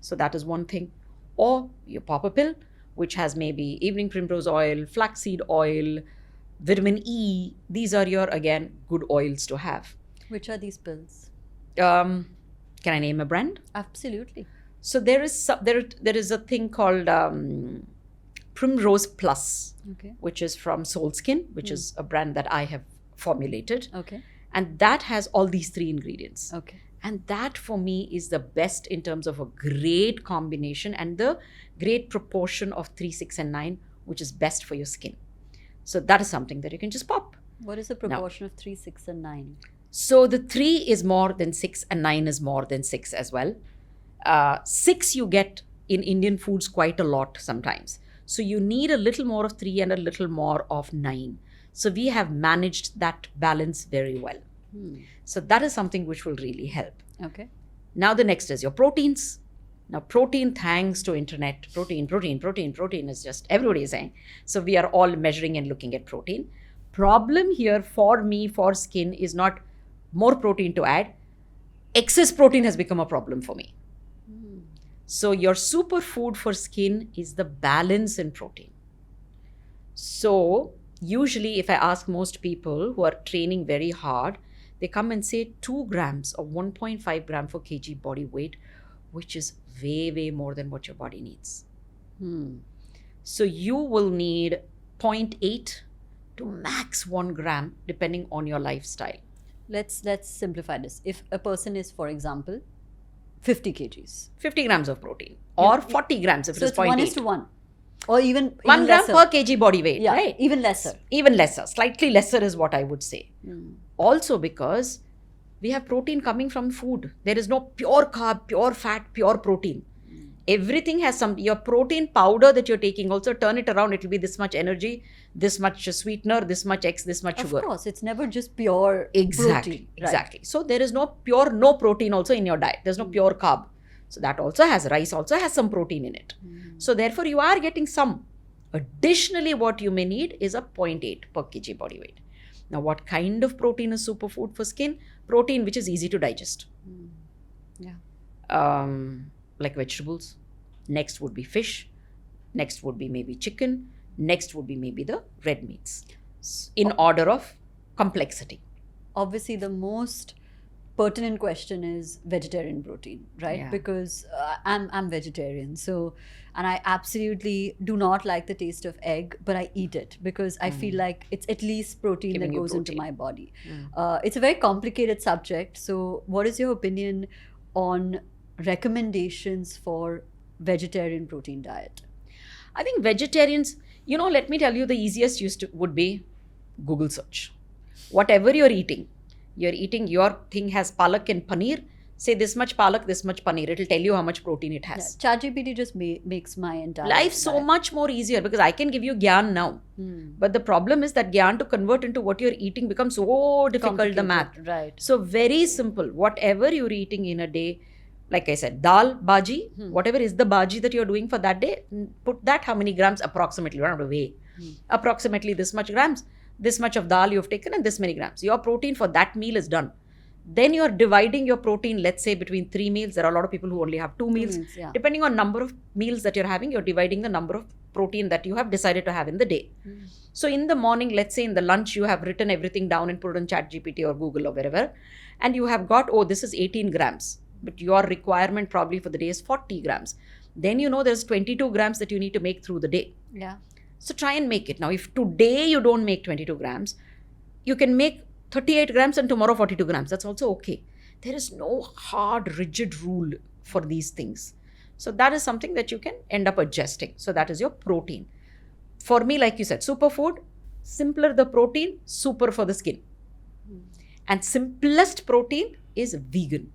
So that is one thing. Or you pop a pill, which has maybe evening primrose oil, flaxseed oil, vitamin E. These are your, again, good oils to have. Which are these pills? Can I name a brand? Absolutely. So there is a thing called Primrose Plus, which is from Soul Skin, which is a brand that I have formulated. And that has all these 3 ingredients. And that for me is the best in terms of a great combination and the great proportion of 3, 6, and 9, which is best for your skin. So that is something that you can just pop. What is the proportion of 3, 6, and 9? So the 3 is more than 6 and 9 is more than 6 as well. 6 you get in Indian foods quite a lot sometimes. So you need a little more of 3 and a little more of 9. So we have managed that balance very well. So that is something which will really help. Now the next is your proteins. Now protein, thanks to internet, protein is just everybody is saying. So we are all measuring and looking at protein. Problem here for me, for skin, is not more protein to add. Excess protein has become a problem for me. So your superfood for skin is the balance in protein. So usually if I ask most people who are training very hard, they come and say 2 grams or 1.5 gram for kg body weight, which is way, way more than what your body needs. So you will need 0.8 to max 1 gram depending on your lifestyle. Let's simplify this. If a person is, for example, 50 kgs. 50 grams of protein or 40 grams if it is 0.8. So it's 1:1. Or even 1 gram lesser. per kg body weight, right? Even lesser. Even lesser. Slightly lesser is what I would say. Also because We have protein coming from food. There is no pure carb, pure fat, pure protein. Everything has some, your protein powder that you're taking, also turn it around, it will be this much energy, this much sweetener, this much X, this much sugar. Of course, it's never just pure Exactly, protein. exactly. So there is no protein also in your diet. There's no pure carb. So that also has, rice also has some protein in it. So therefore you are getting some. Additionally, what you may need is a 0.8 per kg body weight. Now, what kind of protein is superfood for skin? Protein which is easy to digest. Yeah. Like vegetables. Next would be fish. Next would be maybe chicken. Next would be maybe the red meats. In order of complexity. Obviously, the most pertinent question is vegetarian protein, right? Yeah. Because I'm vegetarian, so, and I absolutely do not like the taste of egg, but I eat it because I feel like it's at least protein Giving that you goes into protein. my body. It's a very complicated subject. So, what is your opinion on recommendations for vegetarian protein diet? I think vegetarians, let me tell you, the easiest would be Google search. Whatever you're eating, your thing has palak and paneer, say this much palak, this much paneer. It'll tell you how much protein it has. ChatGPT just makes my entire Life so diet. much more easier because I can give you gyan now. But the problem is that gyan to convert into what you're eating becomes so difficult, the math. Complicated, right. So very simple. Whatever you're eating in a day, like I said, dal, bhaji, whatever is the bhaji that you're doing for that day, put that how many grams approximately. You don't have to weigh. Approximately this much grams, this much of dal you've taken and this many grams. Your protein for that meal is done. Then you're dividing your protein, let's say between 3 meals. There are a lot of people who only have 2 meals. Yeah. Depending on number of meals that you're having, you're dividing the number of protein that you have decided to have in the day. So in the morning, let's say in the lunch, you have written everything down and put it on ChatGPT or Google or wherever. And you have got, this is 18 grams. But your requirement probably for the day is 40 grams. Then there's 22 grams that you need to make through the day. Yeah. So try and make it. Now, if today you don't make 22 grams, you can make 38 grams and tomorrow 42 grams. That's also okay. There is no hard, rigid rule for these things. So that is something that you can end up adjusting. So that is your protein. For me, like you said, superfood, simpler the protein, super for the skin. And simplest protein is vegan.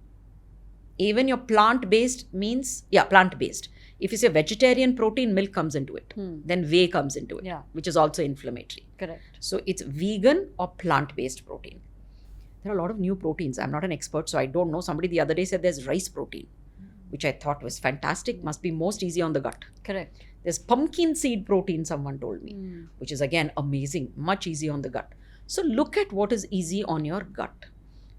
Even your plant-based means, plant-based. If you say vegetarian protein, milk comes into it. Then whey comes into it, which is also inflammatory. Correct. So it's vegan or plant-based protein. There are a lot of new proteins. I'm not an expert, so I don't know. Somebody the other day said there's rice protein, which I thought was fantastic. Must be most easy on the gut. Correct. There's pumpkin seed protein, someone told me, which is again amazing, much easier on the gut. So look at what is easy on your gut.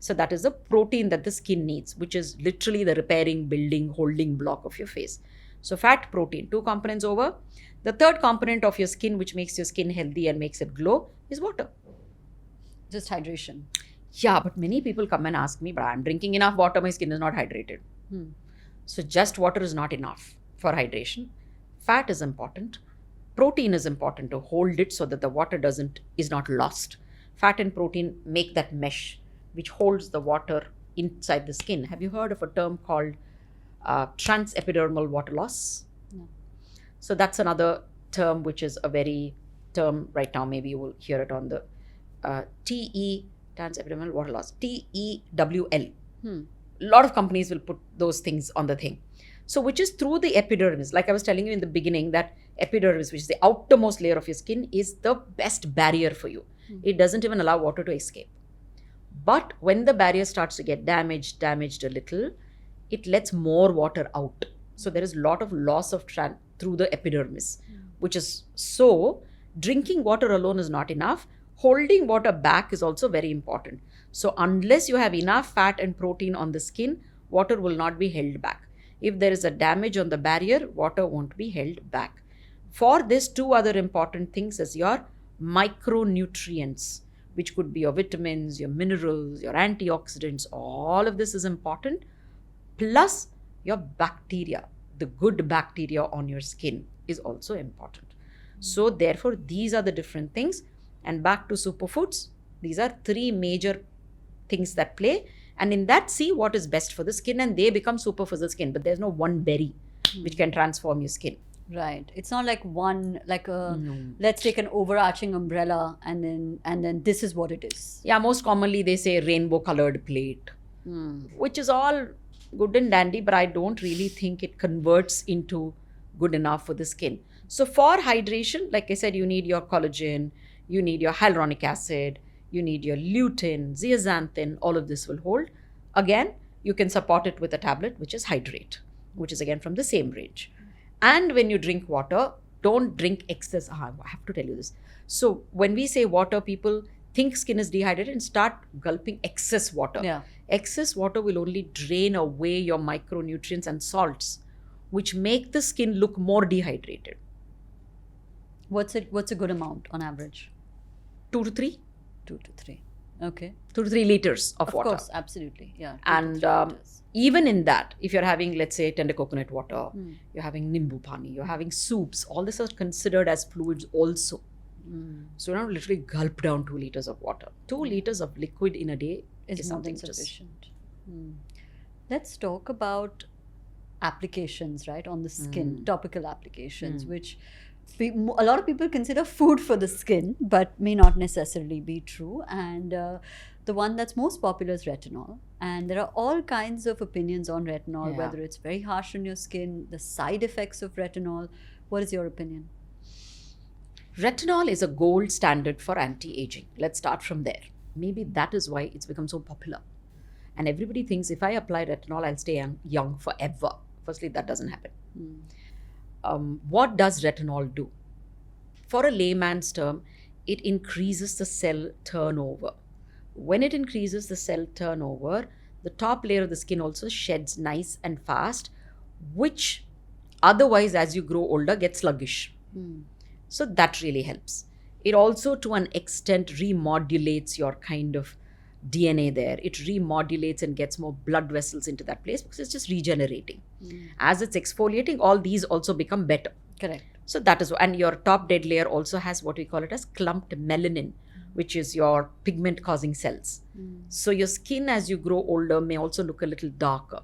So that is the protein that the skin needs, which is literally the repairing, building, holding block of your face. So fat, protein, 2 components over. The third component of your skin, which makes your skin healthy and makes it glow, is water. Just hydration. Yeah, but many people come and ask me, but I'm drinking enough water, my skin is not hydrated. So just water is not enough for hydration. Fat is important. Protein is important to hold it so that the water is not lost. Fat and protein make that mesh which holds the water inside the skin. Have you heard of a term called transepidermal water loss? No. So that's another term which is a very term right now. Maybe you will hear it on the transepidermal water loss, TEWL. A lot of companies will put those things on the thing. So which is through the epidermis. Like I was telling you in the beginning, that epidermis, which is the outermost layer of your skin, is the best barrier for you. It doesn't even allow water to escape. But when the barrier starts to get damaged a little, it lets more water out. So there is a lot of loss of through the epidermis, which is so drinking water alone is not enough. Holding water back is also very important. So unless you have enough fat and protein on the skin, water will not be held back. If there is a damage on the barrier, water won't be held back. For this, 2 other important things is your micronutrients, which could be your vitamins, your minerals, your antioxidants. All of this is important. Plus your bacteria, the good bacteria on your skin is also important. So therefore, these are the different things. And back to superfoods, these are 3 major things that play. And in that, see what is best for the skin, and they become super for the skin. But there's no one berry which can transform your skin. Right. It's not like one, let's take an overarching umbrella and then this is what it is. Yeah, most commonly they say rainbow colored plate which is all good and dandy, but I don't really think it converts into good enough for the skin. So for hydration, like I said, you need your collagen, you need your hyaluronic acid, you need your lutein, zeaxanthin, all of this will hold. Again, you can support it with a tablet, which is Hydrate, which is again from the same range. And when you drink water, don't drink excess. I have to tell you this. So when we say water, people think skin is dehydrated and start gulping excess water. Yeah. Excess water will only drain away your micronutrients and salts, which make the skin look more dehydrated. What's a good amount on average? 2 to 3. 2 to 3. Okay. 2 to 3 liters of water. Of course, absolutely. Yeah. 2 to And 3 liters. even in that, if you're having, let's say, tender coconut water, you're having nimbu pani, you're having soups, all this are considered as fluids also. So you don't literally gulp down 2 liters of water. 2 liters of liquid in a day is More something than just... sufficient. Let's talk about applications, right, on the skin, topical applications, which a lot of people consider food for the skin, but may not necessarily be true. And the one that's most popular is retinol. And there are all kinds of opinions on retinol, Yeah. whether it's very harsh on your skin, the side effects of retinol. What is your opinion? Retinol is a gold standard for anti-aging. Let's start from there. Maybe that is why it's become so popular. And everybody thinks if I apply retinol, I'll stay young forever. Firstly, that doesn't happen. What does retinol do? For a layman's term, it increases the cell turnover. When it increases the cell turnover, the top layer of the skin also sheds nice and fast, which otherwise, as you grow older, gets sluggish. So that really helps. It also, to an extent, remodulates your kind of DNA there. It remodulates and gets more blood vessels into that place because it's just regenerating. As it's exfoliating, all these also become better. Correct. So that is, and your top dead layer also has what we call it as clumped melanin, which is your pigment causing cells. So your skin as you grow older may also look a little darker.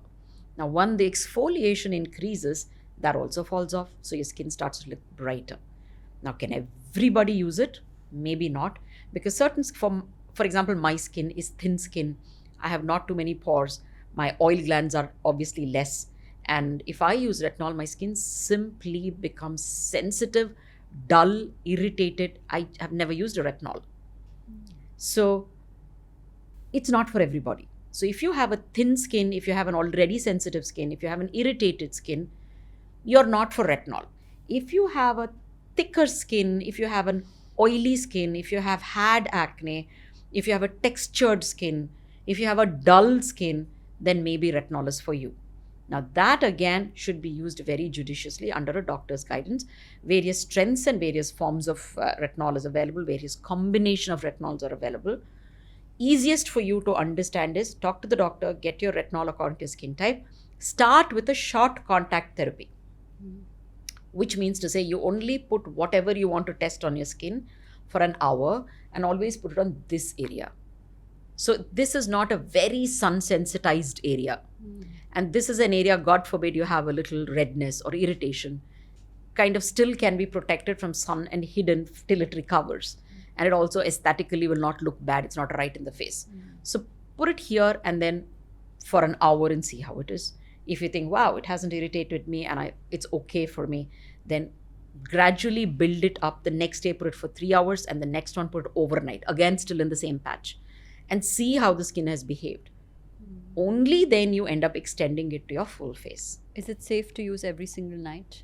Now, when the exfoliation increases, that also falls off. So your skin starts to look brighter. Now, can everybody use it? Maybe not, because for example, my skin is thin skin. I have not too many pores. My oil glands are obviously less. And if I use retinol, my skin simply becomes sensitive, dull, irritated. I have never used a retinol. So it's not for everybody. So if you have a thin skin, if you have an already sensitive skin, if you have an irritated skin, you're not for retinol. If you have a thicker skin, if you have an oily skin, if you have had acne, if you have a textured skin, if you have a dull skin, then maybe retinol is for you. Now that again should be used very judiciously under a doctor's guidance. Various strengths and various forms of retinol is available. Various combination of retinols are available. Easiest for you to understand is talk to the doctor, get your retinol according to your skin type. Start with a short contact therapy, which means to say you only put whatever you want to test on your skin for an hour and always put it on this area. So this is not a very sun sensitized area. And this is an area, God forbid, you have a little redness or irritation, kind of still can be protected from sun and hidden till it recovers. And it also aesthetically will not look bad. It's not right in the face. So put it here and then for an hour and see how it is. If you think, wow, it hasn't irritated me and it's okay for me, then gradually build it up. The next day, put it for 3 hours and the next one, put it overnight. Again, still in the same patch. And see how the skin has behaved. Only then you end up extending it to your full face. Is it safe to use every single night?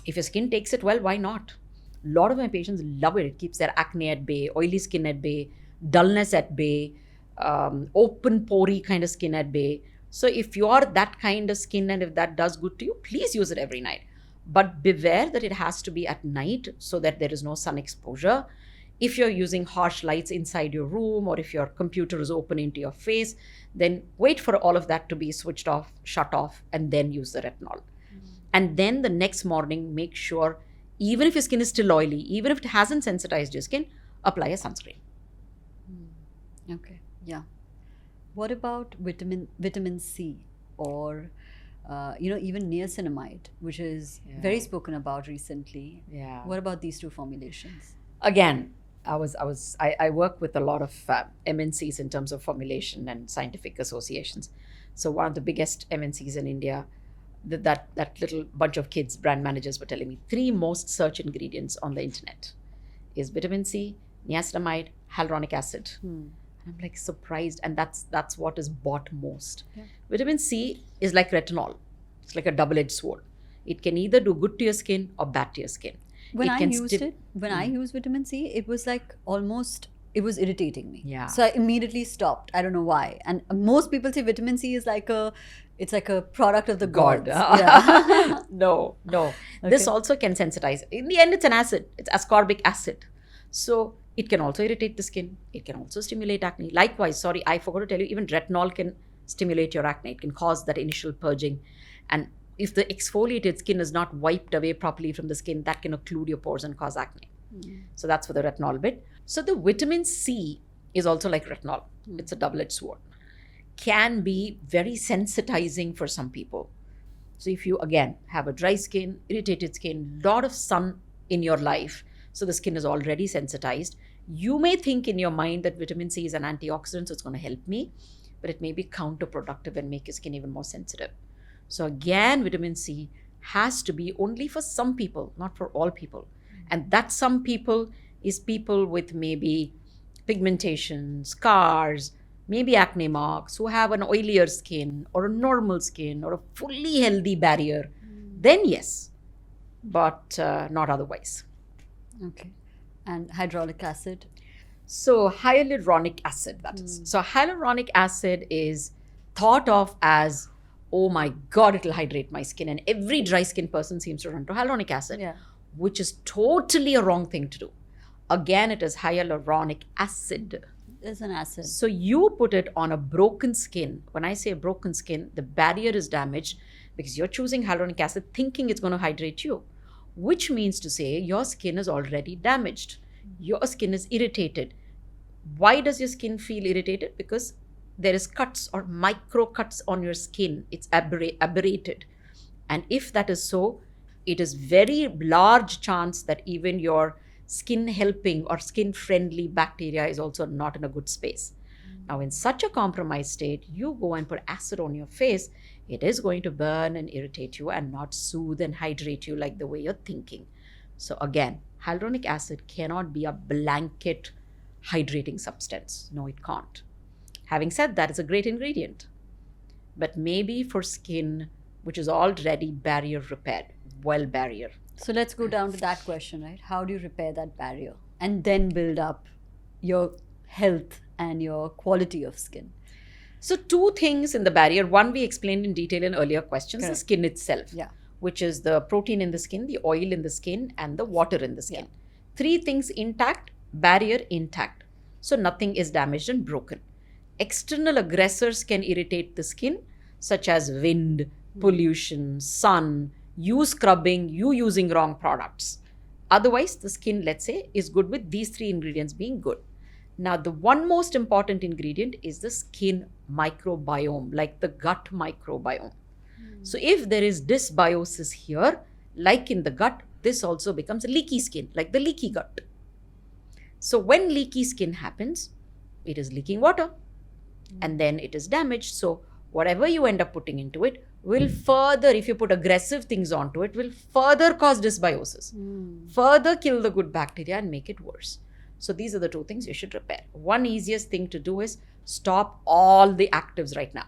If your skin takes it well, why not? A lot of my patients love it. It keeps their acne at bay, oily skin at bay, dullness at bay, open pore kind of skin at bay. So if you are that kind of skin and if that does good to you, please use it every night. But beware that it has to be at night so that there is no sun exposure. If you're using harsh lights inside your room or if your computer is open into your face, then wait for all of that to be switched off, shut off, and then use the retinol. And then the next morning, make sure, even if your skin is still oily, even if it hasn't sensitized your skin, apply a sunscreen. Okay, yeah. What about vitamin C or, even niacinamide, which is very spoken about recently? Yeah. What about these two formulations? Again, I work with a lot of MNCs in terms of formulation and scientific associations. So one of the biggest MNCs in India, that little bunch of kids, brand managers were telling me 3 most search ingredients on the internet is vitamin C, niacinamide, hyaluronic acid. I'm like surprised, and that's what is bought most. Yeah. Vitamin C is like retinol. It's like a double-edged sword. It can either do good to your skin or bad to your skin. When I can used vitamin C, it was like almost, it was irritating me. Yeah. So I immediately stopped. I don't know why. And most people say vitamin C is like it's like a product of the God. gods. Yeah. No. This Okay. also can sensitize. In the end, it's an acid. It's ascorbic acid. So it can also irritate the skin. It can also stimulate acne. Likewise, sorry, I forgot to tell you, even retinol can stimulate your acne. It can cause that initial purging. And if the exfoliated skin is not wiped away properly from the skin, that can occlude your pores and cause acne. So that's for the retinol bit. So the vitamin C is also like retinol. It's a double-edged sword. Can be very sensitizing for some people. So if you, again, have a dry skin, irritated skin, lot of sun in your life, so the skin is already sensitized, you may think in your mind that vitamin C is an antioxidant, so it's going to help me, but it may be counterproductive and make your skin even more sensitive. So again, vitamin C has to be only for some people, not for all people. And that some people is people with maybe pigmentation, scars, maybe acne marks, who have an oilier skin or a normal skin or a fully healthy barrier. Then yes, but not otherwise. Okay. And hyaluronic acid? So hyaluronic acid, that is. So hyaluronic acid is thought of as, oh my God, it'll hydrate my skin. And every dry skin person seems to run to hyaluronic acid, Yeah. which is totally a wrong thing to do. Again, it is hyaluronic acid. There's an acid. So you put it on a broken skin. When I say broken skin, the barrier is damaged because you're choosing hyaluronic acid thinking it's going to hydrate you, which means to say your skin is already damaged. Your skin is irritated. Why does your skin feel irritated? Because there is cuts or micro cuts on your skin. It's aberrated. And if that is so, it is very large chance that even your skin helping or skin friendly bacteria is also not in a good space. Now, in such a compromised state, you go and put acid on your face, it is going to burn and irritate you and not soothe and hydrate you like the way you're thinking. So again, hyaluronic acid cannot be a blanket hydrating substance. No, it can't. Having said that, it's a great ingredient. But maybe for skin which is already barrier repaired, well barrier. So let's go down to that question, right? How do you repair that barrier and then build up your health and your quality of skin? So 2 things in the barrier. One we explained in detail in earlier questions, Correct. the skin itself, Yeah. which is the protein in the skin, the oil in the skin, and the water in the skin. 3 things intact, barrier intact. So nothing is damaged and broken. External aggressors can irritate the skin, such as wind, pollution, sun, you scrubbing, you using wrong products. Otherwise, the skin, let's say, is good with these 3 ingredients being good. Now, the one most important ingredient is the skin microbiome, like the gut microbiome. So if there is dysbiosis here, like in the gut, this also becomes leaky skin, like the leaky gut. So when leaky skin happens, it is leaking water and then it is damaged. So whatever you end up putting into it will further, if you put aggressive things onto it, will further cause dysbiosis, further kill the good bacteria and make it worse. So these are the 2 things you should repair. One easiest thing to do is stop all the actives right now.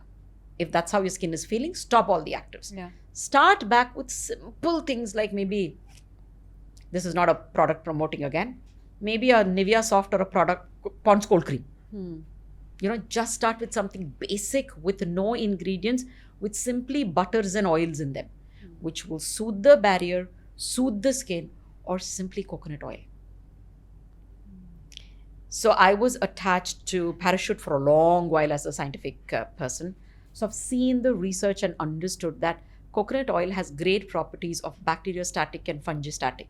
If that's how your skin is feeling, stop all the actives. Yeah. Start back with simple things like maybe, this is not a product promoting again, maybe a Nivea Soft or a product, Pond's Cold Cream. Just start with something basic with no ingredients, with simply butters and oils in them, which will soothe the barrier, soothe the skin, or simply coconut oil. So I was attached to Parachute for a long while as a scientific person. So I've seen the research and understood that coconut oil has great properties of bacteriostatic and fungistatic,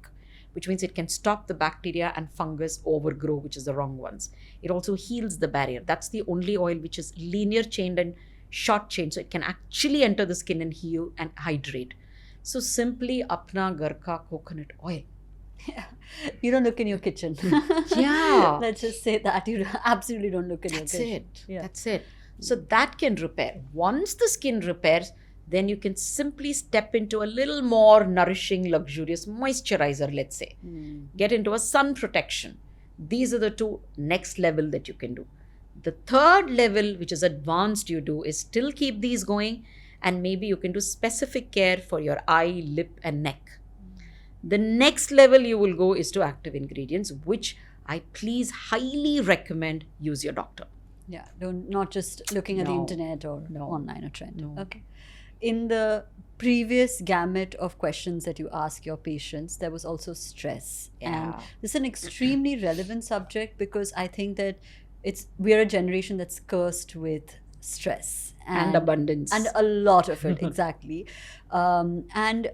which means it can stop the bacteria and fungus overgrow, which is the wrong ones. It also heals the barrier. That's the only oil which is linear chained and short chained. So it can actually enter the skin and heal and hydrate. So simply apna gar ka coconut oil. You don't look in your kitchen. Yeah. Let's just say that. You absolutely don't look in That's your kitchen. it. Yeah. That's it. So that can repair. Once the skin repairs, then you can simply step into a little more nourishing, luxurious moisturizer, let's say. Get into a sun protection. These are the two next level that you can do. The third level, which is advanced, you do is still keep these going, and maybe you can do specific care for your eye, lip, and neck. The next level you will go is to active ingredients, which I please highly recommend use your doctor. Yeah, not just looking at the No. internet or No. online or trend. No. Okay. In the previous gamut of questions that you ask your patients, there was also stress. And Yeah. this is an extremely relevant subject because I think that we're a generation that's cursed with stress And abundance. and a lot of it, exactly. And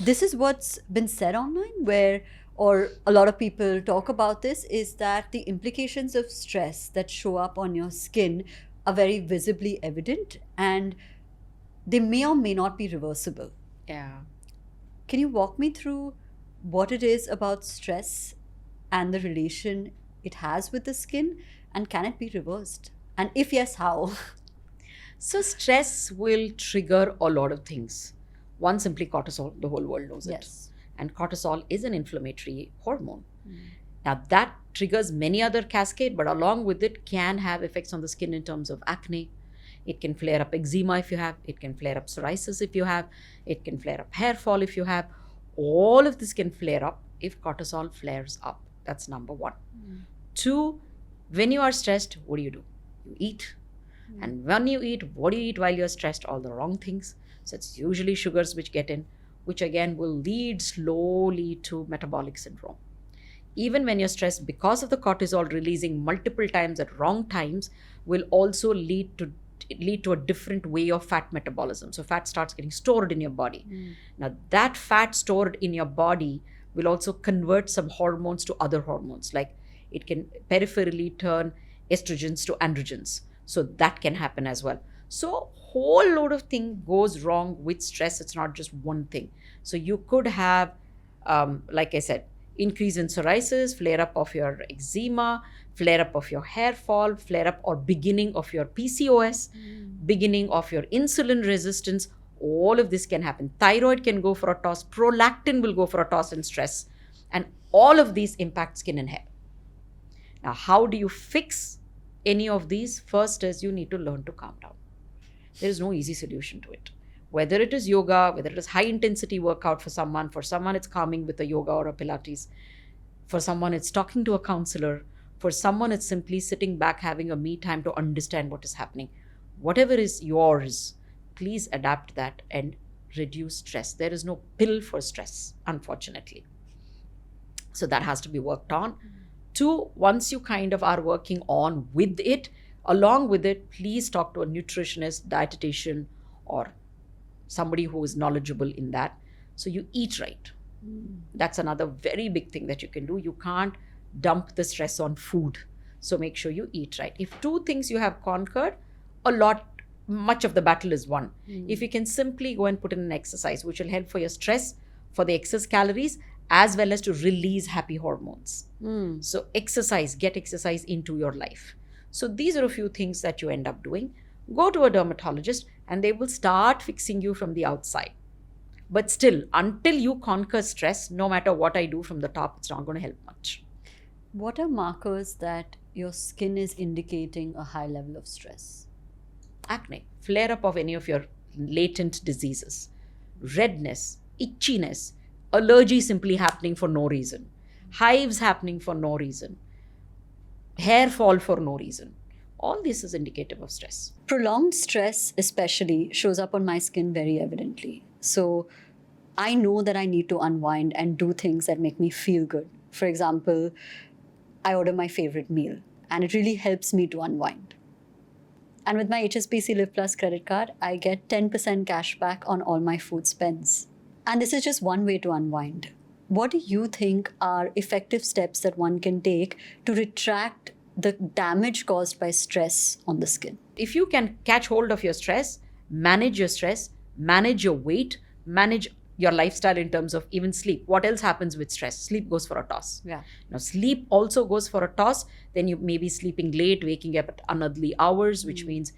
this is what's been said online, or a lot of people talk about this, is that the implications of stress that show up on your skin are very visibly evident and they may or may not be reversible. Yeah. Can you walk me through what it is about stress and the relation it has with the skin, and can it be reversed? And if yes, how? So stress will trigger a lot of things. One, simply cortisol. The whole world knows it. Yes. And cortisol is an inflammatory hormone. Now that triggers many other cascade, but along with it can have effects on the skin in terms of acne. It can flare up eczema if you have. It can flare up psoriasis if you have. It can flare up hair fall if you have. All of this can flare up if cortisol flares up. That's number one. Two, when you are stressed, what do? You eat. And when you eat, what do you eat while you're stressed? All the wrong things. So it's usually sugars which get in, which again will lead slowly to metabolic syndrome. Even when you're stressed, because of the cortisol releasing multiple times at wrong times, will also lead to a different way of fat metabolism. So fat starts getting stored in your body. Now that fat stored in your body will also convert some hormones to other hormones. Like it can peripherally turn estrogens to androgens. So that can happen as well. So whole load of thing goes wrong with stress. It's not just one thing. So you could have, like I said, increase in psoriasis, flare up of your eczema, flare up of your hair fall, flare up or beginning of your PCOS, beginning of your insulin resistance. All of this can happen. Thyroid can go for a toss. Prolactin will go for a toss in stress. And all of these impact skin and hair. Now, how do you fix any of these? First is you need to learn to calm down. There is no easy solution to it. Whether it is yoga, whether it is high intensity workout for someone it's calming with a yoga or a Pilates. For someone it's talking to a counselor. For someone it's simply sitting back having a me time to understand what is happening. Whatever is yours, please adapt that and reduce stress. There is no pill for stress, unfortunately. So that has to be worked on. Two, once you kind of are working on with it, along with it, please talk to a nutritionist, dietitian, or somebody who is knowledgeable in that. So you eat right. That's another very big thing that you can do. You can't dump the stress on food. So make sure you eat right. If two things you have conquered, much of the battle is won. If you can simply go and put in an exercise, which will help for your stress, for the excess calories, as well as to release happy hormones. So get exercise into your life. So these are a few things that you end up doing. Go to a dermatologist and they will start fixing you from the outside. But still, until you conquer stress, no matter what I do from the top, it's not going to help much. What are markers that your skin is indicating a high level of stress? Acne, flare up of any of your latent diseases, redness, itchiness, allergy simply happening for no reason, hives happening for no reason, hair fall for no reason. All this is indicative of stress. Prolonged stress especially shows up on my skin very evidently. So I know that I need to unwind and do things that make me feel good. For example, I order my favorite meal and it really helps me to unwind. And with my HSBC Live Plus credit card, I get 10% cash back on all my food spends. And this is just one way to unwind. What do you think are effective steps that one can take to retract the damage caused by stress on the skin? If you can catch hold of your stress, manage your weight, manage your lifestyle in terms of even sleep. What else happens with stress? Sleep goes for a toss. Yeah. Now, sleep also goes for a toss. Then you may be sleeping late, waking up at unearthly hours, which means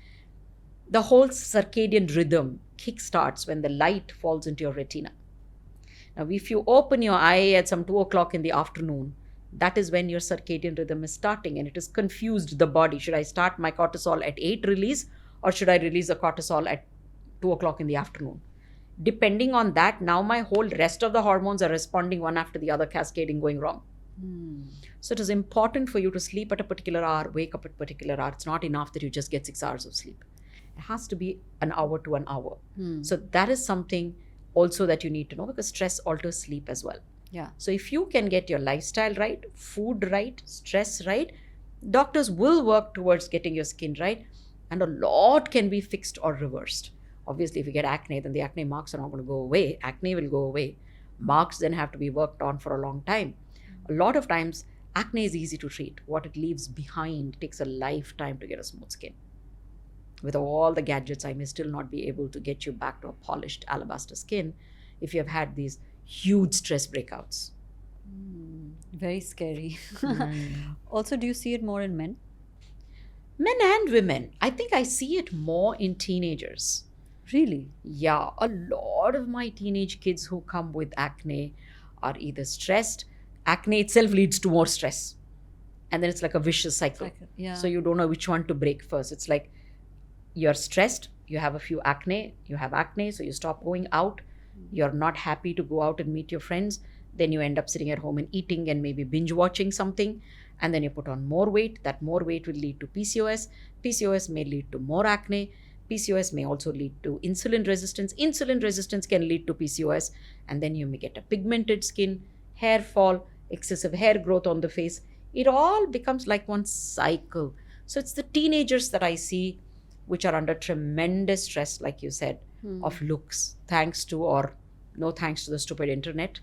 the whole circadian rhythm kickstarts when the light falls into your retina. Now, if you open your eye at some 2 o'clock in the afternoon, that is when your circadian rhythm is starting, and it has confused the body. Should I start my cortisol at 8 release, or should I release the cortisol at 2 o'clock in the afternoon? Depending on that, now my whole rest of the hormones are responding one after the other, cascading, going wrong. So it is important for you to sleep at a particular hour, wake up at a particular hour. It's not enough that you just get 6 hours of sleep. It has to be an hour to an hour. So that is something also that you need to know, because stress alters sleep as well. Yeah. So if you can get your lifestyle right, food right, stress right, doctors will work towards getting your skin right, and a lot can be fixed or reversed. Obviously, if you get acne, then the acne marks are not going to go away. Acne will go away. Marks then have to be worked on for a long time. A lot of times, acne is easy to treat. What it leaves behind takes a lifetime to get a smooth skin. With all the gadgets, I may still not be able to get you back to a polished alabaster skin if you have had these huge stress breakouts. Very scary. Also, do you see it more in men? Men and women. I think I see it more in teenagers. Really? Yeah, a lot of my teenage kids who come with acne are either stressed. Acne itself leads to more stress. And then it's like a vicious cycle. Yeah. So you don't know which one to break first. It's like you're stressed, you have a few acne, you have acne, so you stop going out. You're not happy to go out and meet your friends. Then you end up sitting at home and eating and maybe binge watching something. And then you put on more weight. That more weight will lead to PCOS. PCOS may lead to more acne. PCOS may also lead to insulin resistance. Insulin resistance can lead to PCOS. And then you may get a pigmented skin, hair fall, excessive hair growth on the face. It all becomes like one cycle. So it's the teenagers that I see which are under tremendous stress, like you said, of looks, thanks to or no thanks to the stupid internet.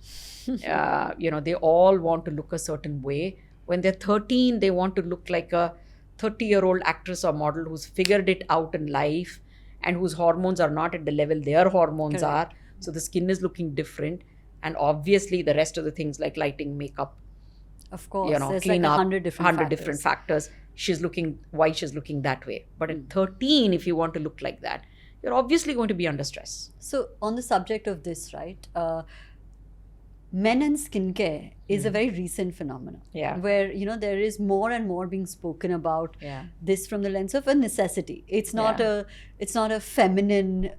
They all want to look a certain way. When they're 13, they want to look like a 30-year-old actress or model who's figured it out in life and whose hormones are not at the level their hormones are. So the skin is looking different. And obviously the rest of the things like lighting, makeup, of course, there's clean like up, 100 different factors. She's looking that way. But at 13, if you want to look like that, you're obviously going to be under stress. So on the subject of this, right, men and skincare is a very recent phenomenon. Yeah. Where, there is more and more being spoken about this from the lens of a necessity. It's not a feminine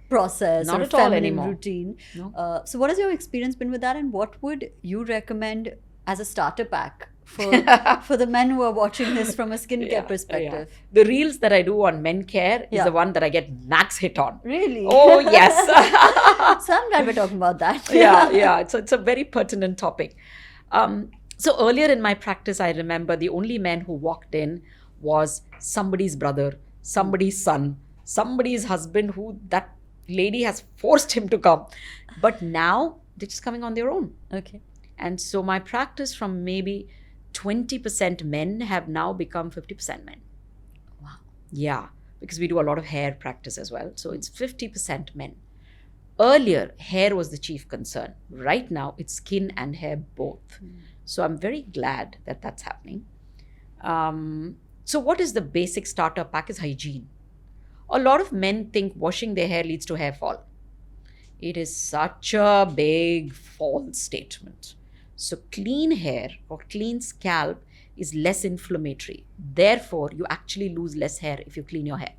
process Not or a at all feminine anymore. routine. No. So what has your experience been with that, and what would you recommend as a starter pack for the men who are watching this from a skincare perspective? The reels that I do on men care is the one that I get max hit on. Really? Oh, yes. So I'm glad we're talking about that. yeah. So it's a very pertinent topic. So earlier in my practice, I remember the only man who walked in was somebody's brother, somebody's son, somebody's husband, who that lady has forced him to come. But now they're just coming on their own. Okay. And so my practice from maybe 20% men have now become 50% men. Wow. Yeah, because we do a lot of hair practice as well. So it's 50% men. Earlier, hair was the chief concern. Right now, it's skin and hair both. So I'm very glad that that's happening. So what is the basic starter pack is hygiene. A lot of men think washing their hair leads to hair fall. It is such a big false statement. So clean hair or clean scalp is less inflammatory. Therefore, you actually lose less hair if you clean your hair,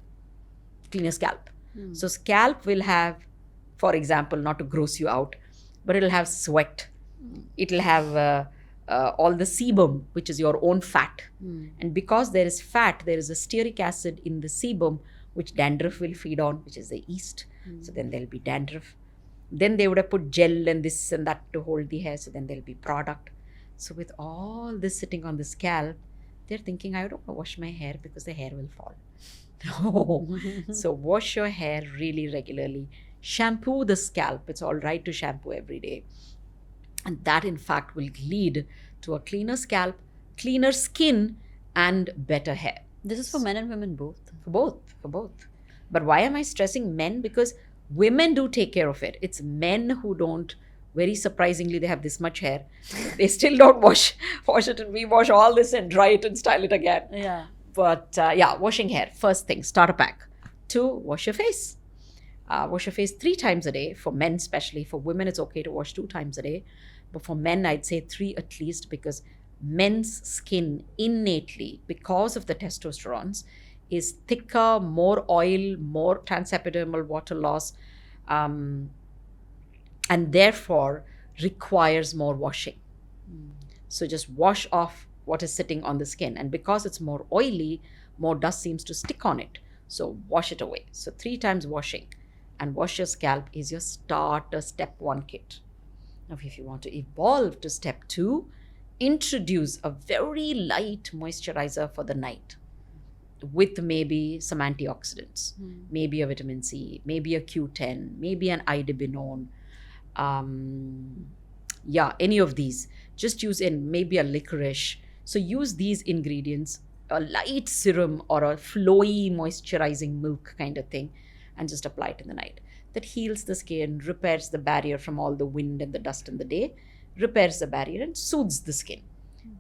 clean your scalp. So scalp will have, for example, not to gross you out, but it'll have sweat. It'll have all the sebum, which is your own fat. And because there is fat, there is a stearic acid in the sebum, which dandruff will feed on, which is the yeast. So then there'll be dandruff. Then they would have put gel and this and that to hold the hair. So then there'll be product. So with all this sitting on the scalp, they're thinking, I don't want to wash my hair because the hair will fall. No. So wash your hair really regularly. Shampoo the scalp. It's all right to shampoo every day. And that, in fact, will lead to a cleaner scalp, cleaner skin, and better hair. This is for men and women both. For both. But why am I stressing men? Because Women do take care of it. It's men who don't. Very surprisingly, they have this much hair. They still don't wash it, and we wash all this and dry it and style it again. Yeah. But washing hair, first thing, starter pack. 2, wash your face. Wash your face 3 times a day. For men especially. For women, it's okay to wash 2 times a day. But for men, I'd say 3 at least, because men's skin innately, because of the testosterons, is thicker, more oil, more transepidermal water loss, and therefore requires more washing. So just wash off what is sitting on the skin. And because it's more oily, more dust seems to stick on it. So wash it away. So 3 times washing. And wash your scalp is your starter step 1 kit. Now, if you want to evolve to step 2, introduce a very light moisturizer for the night with maybe some antioxidants, maybe a vitamin C, maybe a Q10, maybe an idibinone, any of these. Just use maybe a licorice. So use these ingredients, a light serum or a flowy moisturizing milk kind of thing, and just apply it in the night. That heals the skin, repairs the barrier from all the wind and the dust in the day, repairs the barrier and soothes the skin.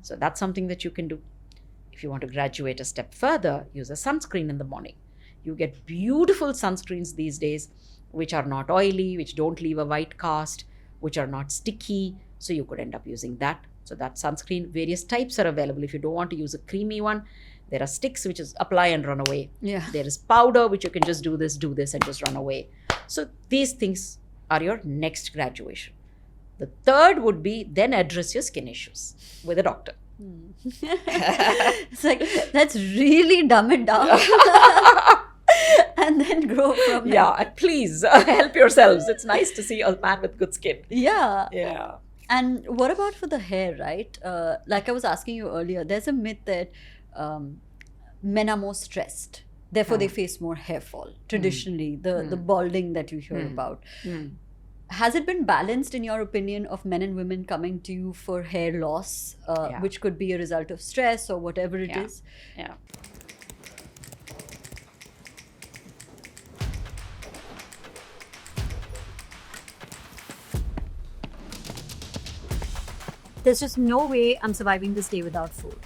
So that's something that you can do. If you want to graduate a step further, use a sunscreen in the morning. You get beautiful sunscreens these days, which are not oily, which don't leave a white cast, which are not sticky. So you could end up using that. So that sunscreen, various types are available. If you don't want to use a creamy one, there are sticks, which is apply and run away. Yeah. There is powder, which you can just do this and just run away. So these things are your next graduation. The third would be then address your skin issues with a doctor. It's like, let's really dumb it down and then grow from there. Yeah, and please help yourselves. It's nice to see a man with good skin. Yeah. Yeah. And what about for the hair, right? Like I was asking you earlier, there's a myth that men are more stressed. Therefore, they face more hair fall. Traditionally, the balding that you hear about. Has it been balanced, in your opinion, of men and women coming to you for hair loss, which could be a result of stress or whatever it is? Yeah. There's just no way I'm surviving this day without food.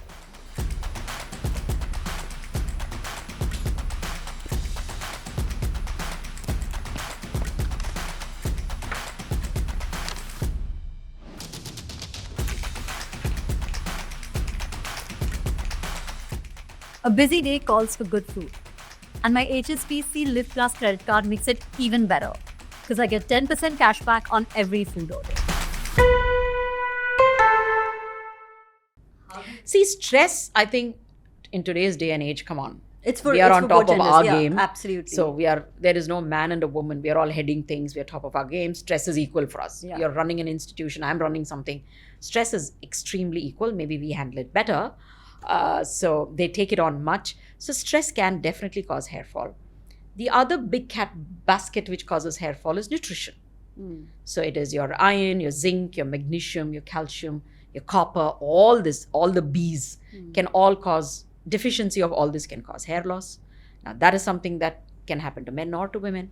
A busy day calls for good food. And my HSBC Live Plus credit card makes it even better, because I get 10% cash back on every food order. See, stress, I think, in today's day and age, come on. We are on top of our game. Absolutely. So there is no man and a woman. We are all heading things. We are top of our game. Stress is equal for us. Yeah. You're running an institution. I'm running something. Stress is extremely equal. Maybe we handle it better. So they take it on much. So stress can definitely cause hair fall. The other big basket which causes hair fall is nutrition. So it is your iron, your zinc, your magnesium, your calcium, your copper, all this, all the B's can all cause, deficiency of all this can cause hair loss. Now that is something that can happen to men or to women.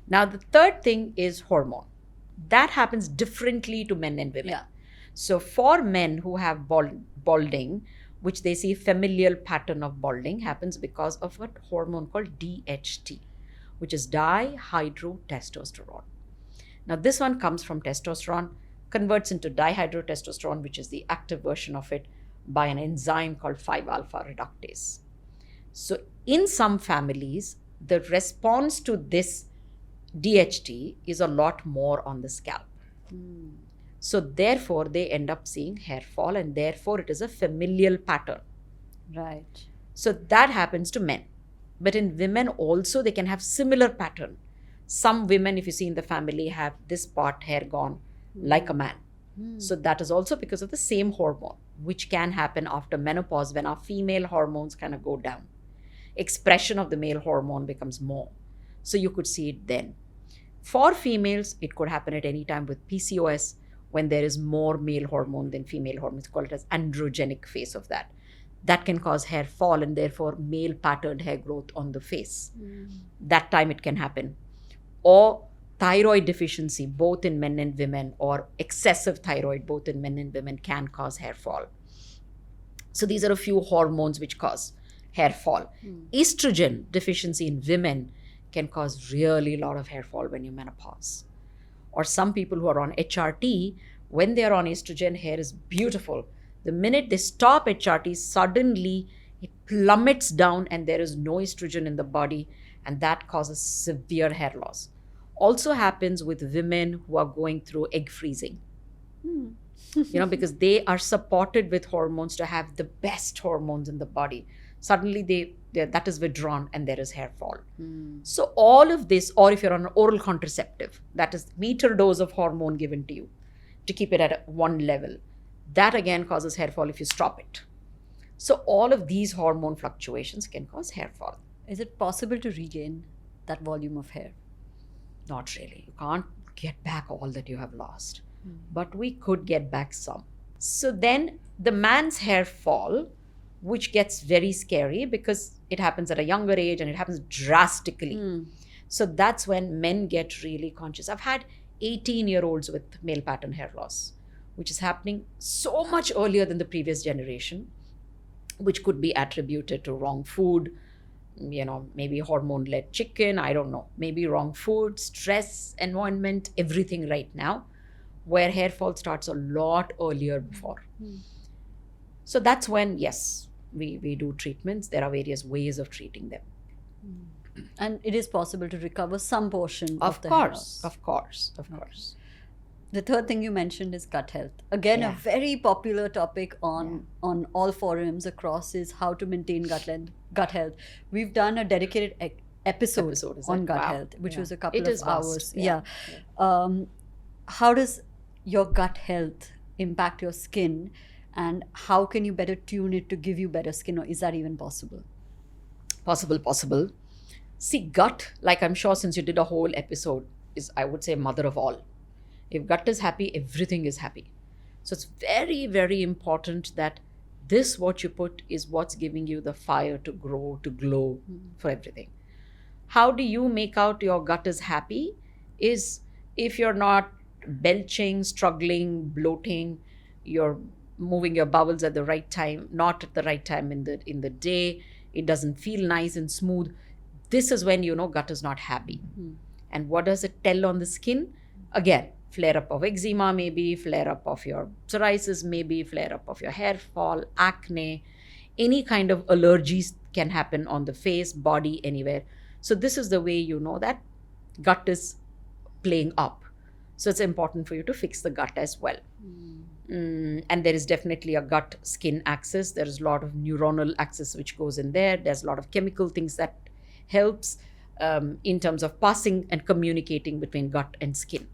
Now the third thing is hormone. That happens differently to men and women. Yeah. So for men who have balding, which they see familial pattern of balding, happens because of a hormone called DHT, which is dihydrotestosterone. Now this one comes from testosterone, converts into dihydrotestosterone, which is the active version of it, by an enzyme called 5-alpha reductase. So in some families, the response to this DHT is a lot more on the scalp. So therefore, they end up seeing hair fall, and therefore it is a familial pattern. Right. So that happens to men. But in women also, they can have similar pattern. Some women, if you see in the family, have this part hair gone like a man. So that is also because of the same hormone, which can happen after menopause when our female hormones kind of go down. Expression of the male hormone becomes more. So you could see it then. For females, it could happen at any time with PCOS, when there is more male hormone than female hormones. Call it as androgenic phase of that. That can cause hair fall and therefore male patterned hair growth on the face. That time it can happen. or thyroid deficiency, both in men and women, or excessive thyroid, both in men and women, can cause hair fall. So these are a few hormones which cause hair fall. Estrogen deficiency in women can cause really a lot of hair fall when you menopause. Or some people who are on HRT, when they are on estrogen, hair is beautiful. The minute they stop HRT, suddenly it plummets down and there is no estrogen in the body, and that causes severe hair loss. Also happens with women who are going through egg freezing. Because they are supported with hormones to have the best hormones in the body. Suddenly that is withdrawn and there is hair fall. So all of this, or if you're on an oral contraceptive, that is meter dose of hormone given to you to keep it at one level, that again causes hair fall if you stop it. So all of these hormone fluctuations can cause hair fall. Is it possible to regain that volume of hair? Not really. You can't get back all that you have lost, but we could get back some. So then the man's hair fall, which gets very scary because it happens at a younger age and it happens drastically. So that's when men get really conscious. I've had 18-year-olds with male pattern hair loss, which is happening so much earlier than the previous generation, which could be attributed to wrong food, maybe hormone-led chicken, I don't know, maybe wrong food, stress, environment, everything right now, where hair fall starts a lot earlier before. So that's when, yes, we do treatments. There are various ways of treating them. And it is possible to recover some portion of the hair loss. Of course. The third thing you mentioned is gut health. Again, a very popular topic on all forums across is how to maintain gut health. We've done a dedicated episode on gut health, which was a couple of hours. How does your gut health impact your skin, and how can you better tune it to give you better skin, or is that even possible? Possible. See, gut, like I'm sure since you did a whole episode, is, I would say, mother of all. If gut is happy, everything is happy. So it's very, very important that this, what you put, is what's giving you the fire to grow, to glow for everything. How do you make out your gut is happy? Is if you're not belching, struggling, bloating, you're moving your bowels at the right time, not at the right time in the day, it doesn't feel nice and smooth. This is when you know gut is not happy. And what does it tell on the skin? Again, flare-up of eczema maybe, flare-up of your psoriasis maybe, flare-up of your hair fall, acne, any kind of allergies can happen on the face, body, anywhere. So this is the way you know that gut is playing up. So it's important for you to fix the gut as well. And there is definitely a gut-skin axis. There is a lot of neuronal axis which goes in there. There's a lot of chemical things that helps in terms of passing and communicating between gut and skin.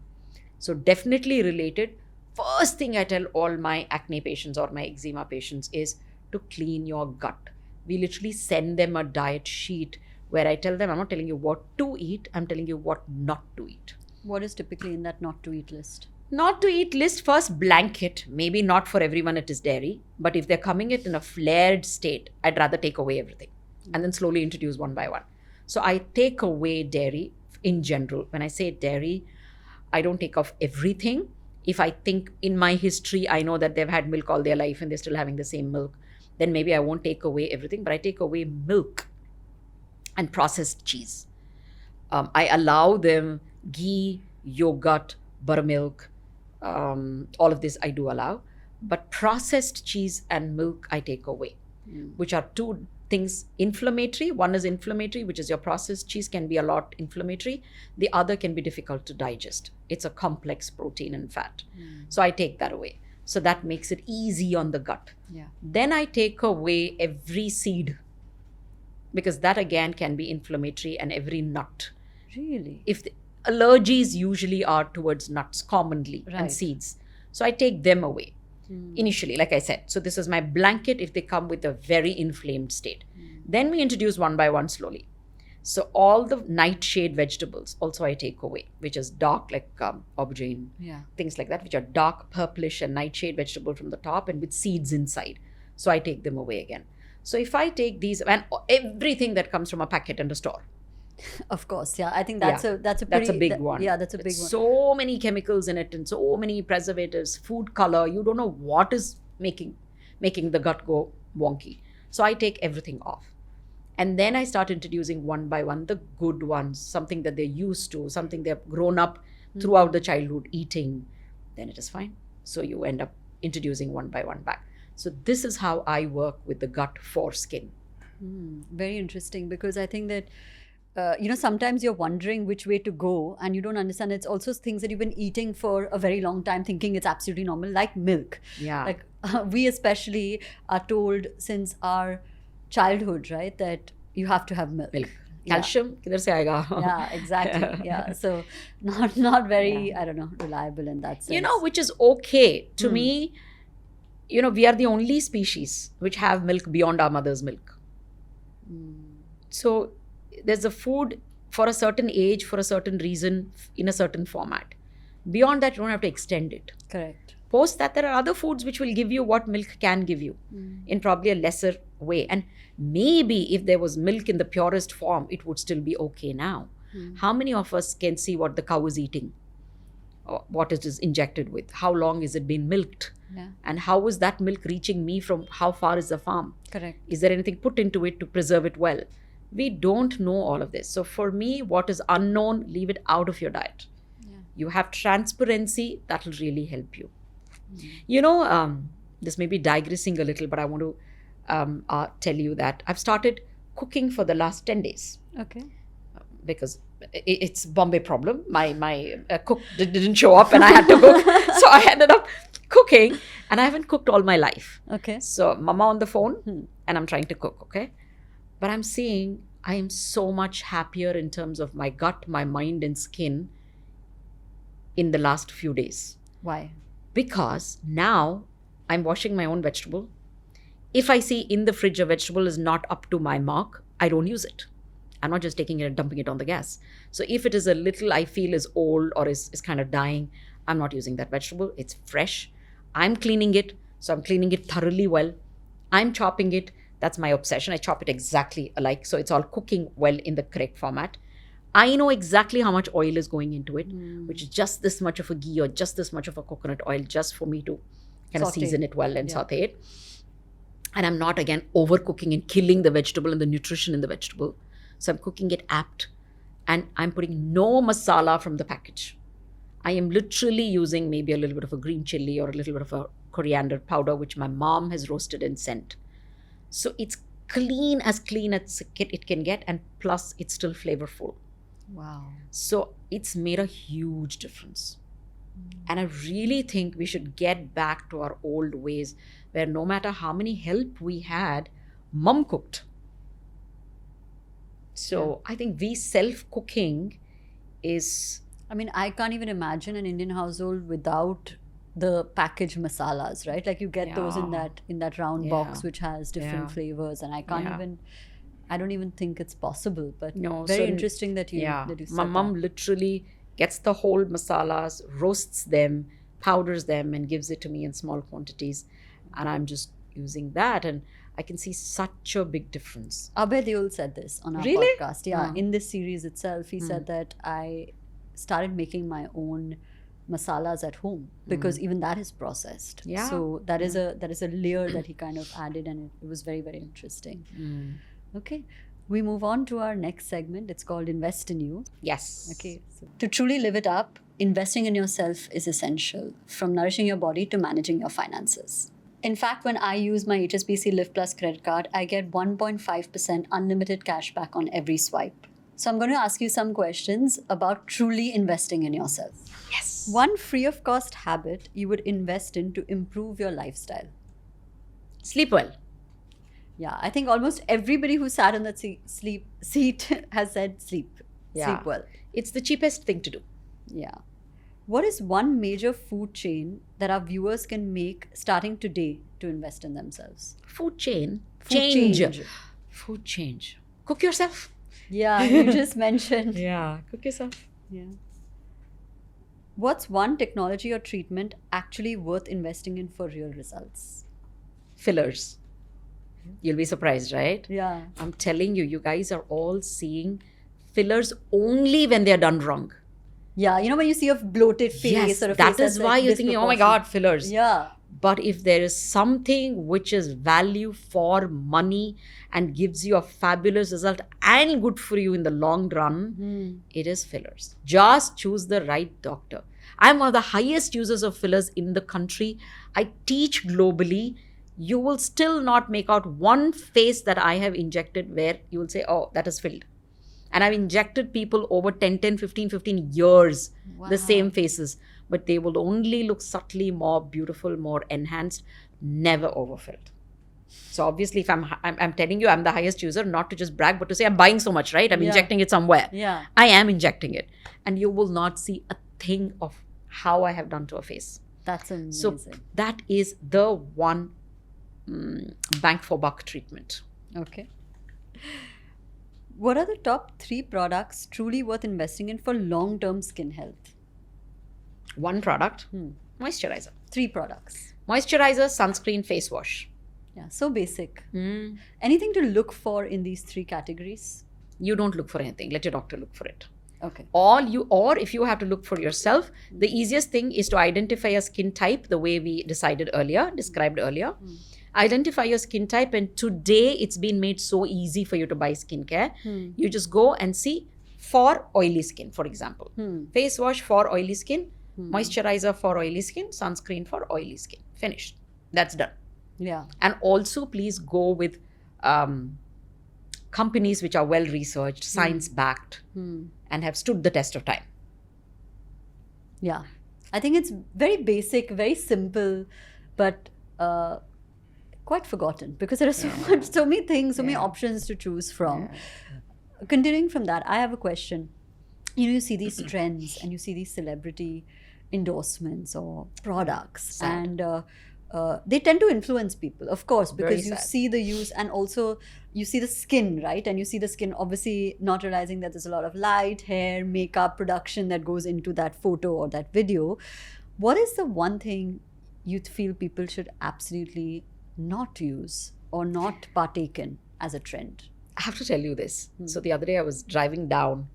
So definitely related. First thing I tell all my acne patients or my eczema patients is to clean your gut. We literally send them a diet sheet where I tell them, I'm not telling you what to eat, I'm telling you what not to eat. What is typically in that not to eat list? Not to eat list, first blanket. Maybe not for everyone it is dairy, but if they're coming it in a flared state, I'd rather take away everything and then slowly introduce one by one. So I take away dairy in general. When I say dairy, I don't take off everything. If I think in my history, I know that they've had milk all their life and they're still having the same milk, then maybe I won't take away everything, but I take away milk and processed cheese. I allow them ghee, yogurt, buttermilk, all of this I do allow. But processed cheese and milk I take away, which are two things inflammatory. One is inflammatory, which is your processed cheese can be a lot inflammatory. The other can be difficult to digest. It's a complex protein and fat. So I take that away. So that makes it easy on the gut. Then I take away every seed, because that again can be inflammatory, and every nut. Really? If the allergies usually are towards nuts commonly and seeds. So I take them away. Initially, like I said, so this is my blanket if they come with a very inflamed state. Then we introduce one by one slowly. So all the nightshade vegetables also I take away, which is dark, like aubergine, things like that, which are dark purplish and nightshade vegetable from the top and with seeds inside. So I take them away again. So if I take these, and everything that comes from a packet and a store, Of course, yeah. I think that's a big one. Yeah, that's a big It's one. so many chemicals in it and so many preservatives, food color. You don't know what is making the gut go wonky. So I take everything off. And then I start introducing one by one the good ones, something that they're used to, something they've grown up throughout the childhood eating. Then it is fine. So you end up introducing one by one back. So this is how I work with the gut for skin. Very interesting, because I think that sometimes you're wondering which way to go and you don't understand. It's also things that you've been eating for a very long time thinking it's absolutely normal, like milk. Yeah. Like we especially are told since our childhood, right, that you have to have milk. Calcium, kidhar se aayega? Yeah, exactly. Yeah. So not very, I don't know, reliable in that sense. Which is okay. To me, we are the only species which have milk beyond our mother's milk. So there's a food for a certain age, for a certain reason, in a certain format. Beyond that, you don't have to extend it. Correct. Post that, there are other foods which will give you what milk can give you in probably a lesser way. And maybe if there was milk in the purest form, it would still be okay now. How many of us can see what the cow is eating? Or what it is injected with? How long is it been milked? Yeah. And how is that milk reaching me from how far is the farm? Correct. Is there anything put into it to preserve it well? We don't know all of this. So for me, what is unknown, leave it out of your diet. Yeah. You have transparency, that will really help you. This may be digressing a little, but I want to tell you that I've started cooking for the last 10 days. Okay. Because it's Bombay problem. My cook didn't show up and I had to cook. So I ended up cooking, and I haven't cooked all my life. Okay. So mama on the phone and I'm trying to cook, okay? But I'm seeing I am so much happier in terms of my gut, my mind and skin in the last few days. Why? Because now I'm washing my own vegetable. If I see in the fridge a vegetable is not up to my mark, I don't use it. I'm not just taking it and dumping it on the gas. So if it is a little I feel is old or is kind of dying, I'm not using that vegetable. It's fresh. I'm cleaning it. So I'm cleaning it thoroughly well. I'm chopping it. That's my obsession. I chop it exactly alike. So it's all cooking well in the correct format. I know exactly how much oil is going into it, which is just this much of a ghee or just this much of a coconut oil, just for me to kind of season it well and saute it. And I'm not, again, overcooking and killing the vegetable and the nutrition in the vegetable. So I'm cooking it apt, and I'm putting no masala from the package. I am literally using maybe a little bit of a green chili or a little bit of a coriander powder, which my mom has roasted and sent. So it's clean as it can get, and plus it's still flavorful. Wow. So it's made a huge difference. And I really think we should get back to our old ways, where no matter how many help we had, mom cooked. So I think self-cooking is... I mean, I can't even imagine an Indian household without the packaged masalas, right? Like you get those in that round box which has different flavors, and I don't even think it's possible. But very interesting that you said my mom literally gets the whole masalas, roasts them, powders them, and gives it to me in small quantities, and I'm just using that, and I can see such a big difference. Abhay Deol said this on our podcast. Yeah, in this series itself, he said that I started making my own masalas at home because even that is processed. Yeah. So that is a layer that he kind of added, and it was very, very interesting. Okay. We move on to our next segment. It's called Invest in You. Yes. Okay. So to truly live it up, investing in yourself is essential, from nourishing your body to managing your finances. In fact, when I use my HSBC Live Plus credit card, I get 1.5% unlimited cash back on every swipe. So I'm going to ask you some questions about truly investing in yourself. Yes. One free of cost habit you would invest in to improve your lifestyle. Sleep well. Yeah, I think almost everybody who sat on that seat has said sleep. Yeah. Sleep well. It's the cheapest thing to do. Yeah. What is one major food chain that our viewers can make starting today to invest in themselves? Food chain? Change. Food change. Cook yourself. Yeah, you just mentioned. Yeah, cook yourself. Yeah. What's one technology or treatment actually worth investing in for real results? Fillers. You'll be surprised, right? Yeah. I'm telling you, you guys are all seeing fillers only when they're done wrong. Yeah, you know when you see a bloated face Yes, or a face that that's is like why you're thinking, oh my disproportionate. God, fillers. Yeah. But if there is something which is value for money and gives you a fabulous result and good for you in the long run, it is fillers. Just choose the right doctor. I'm one of the highest users of fillers in the country. I teach globally. You will still not make out one face that I have injected where you will say, oh, that is filled. And I've injected people over 10, 15 years, the same faces. But they will only look subtly more beautiful, more enhanced, never overfilled. So obviously, if I'm telling you I'm the highest user, not to just brag, but to say I'm buying so much, right? I'm injecting it somewhere. Yeah. I am injecting it. And you will not see a thing of how I have done to a face. That's amazing. So that is the one bang for buck treatment. Okay. What are the top 3 products truly worth investing in for long-term skin health? One product, moisturizer. 3 products. Moisturizer, sunscreen, face wash. Yeah, so basic. Anything to look for in these 3 categories? You don't look for anything. Let your doctor look for it. Okay. Or if you have to look for yourself, the easiest thing is to identify a skin type the way we described earlier. Identify your skin type, and today it's been made so easy for you to buy skincare. You just go and see for oily skin, for example. Face wash for oily skin, moisturizer for oily skin, sunscreen for oily skin. Finished. That's done. Yeah. And also please go with companies which are well researched, science backed, and have stood the test of time. Yeah. I think it's very basic, very simple, but quite forgotten because there are so many things, so many options to choose from. Continuing from that, I have a question. You see these trends and you see these celebrity endorsements or products, and they tend to influence people, of course, because Very you sad. see the use, and also you see the skin, right? And you see the skin, obviously not realizing that there's a lot of light, hair, makeup, production that goes into that photo or that video. What is the one thing you feel people should absolutely not use or not partake in as a trend? I have to tell you this. So the other day I was driving down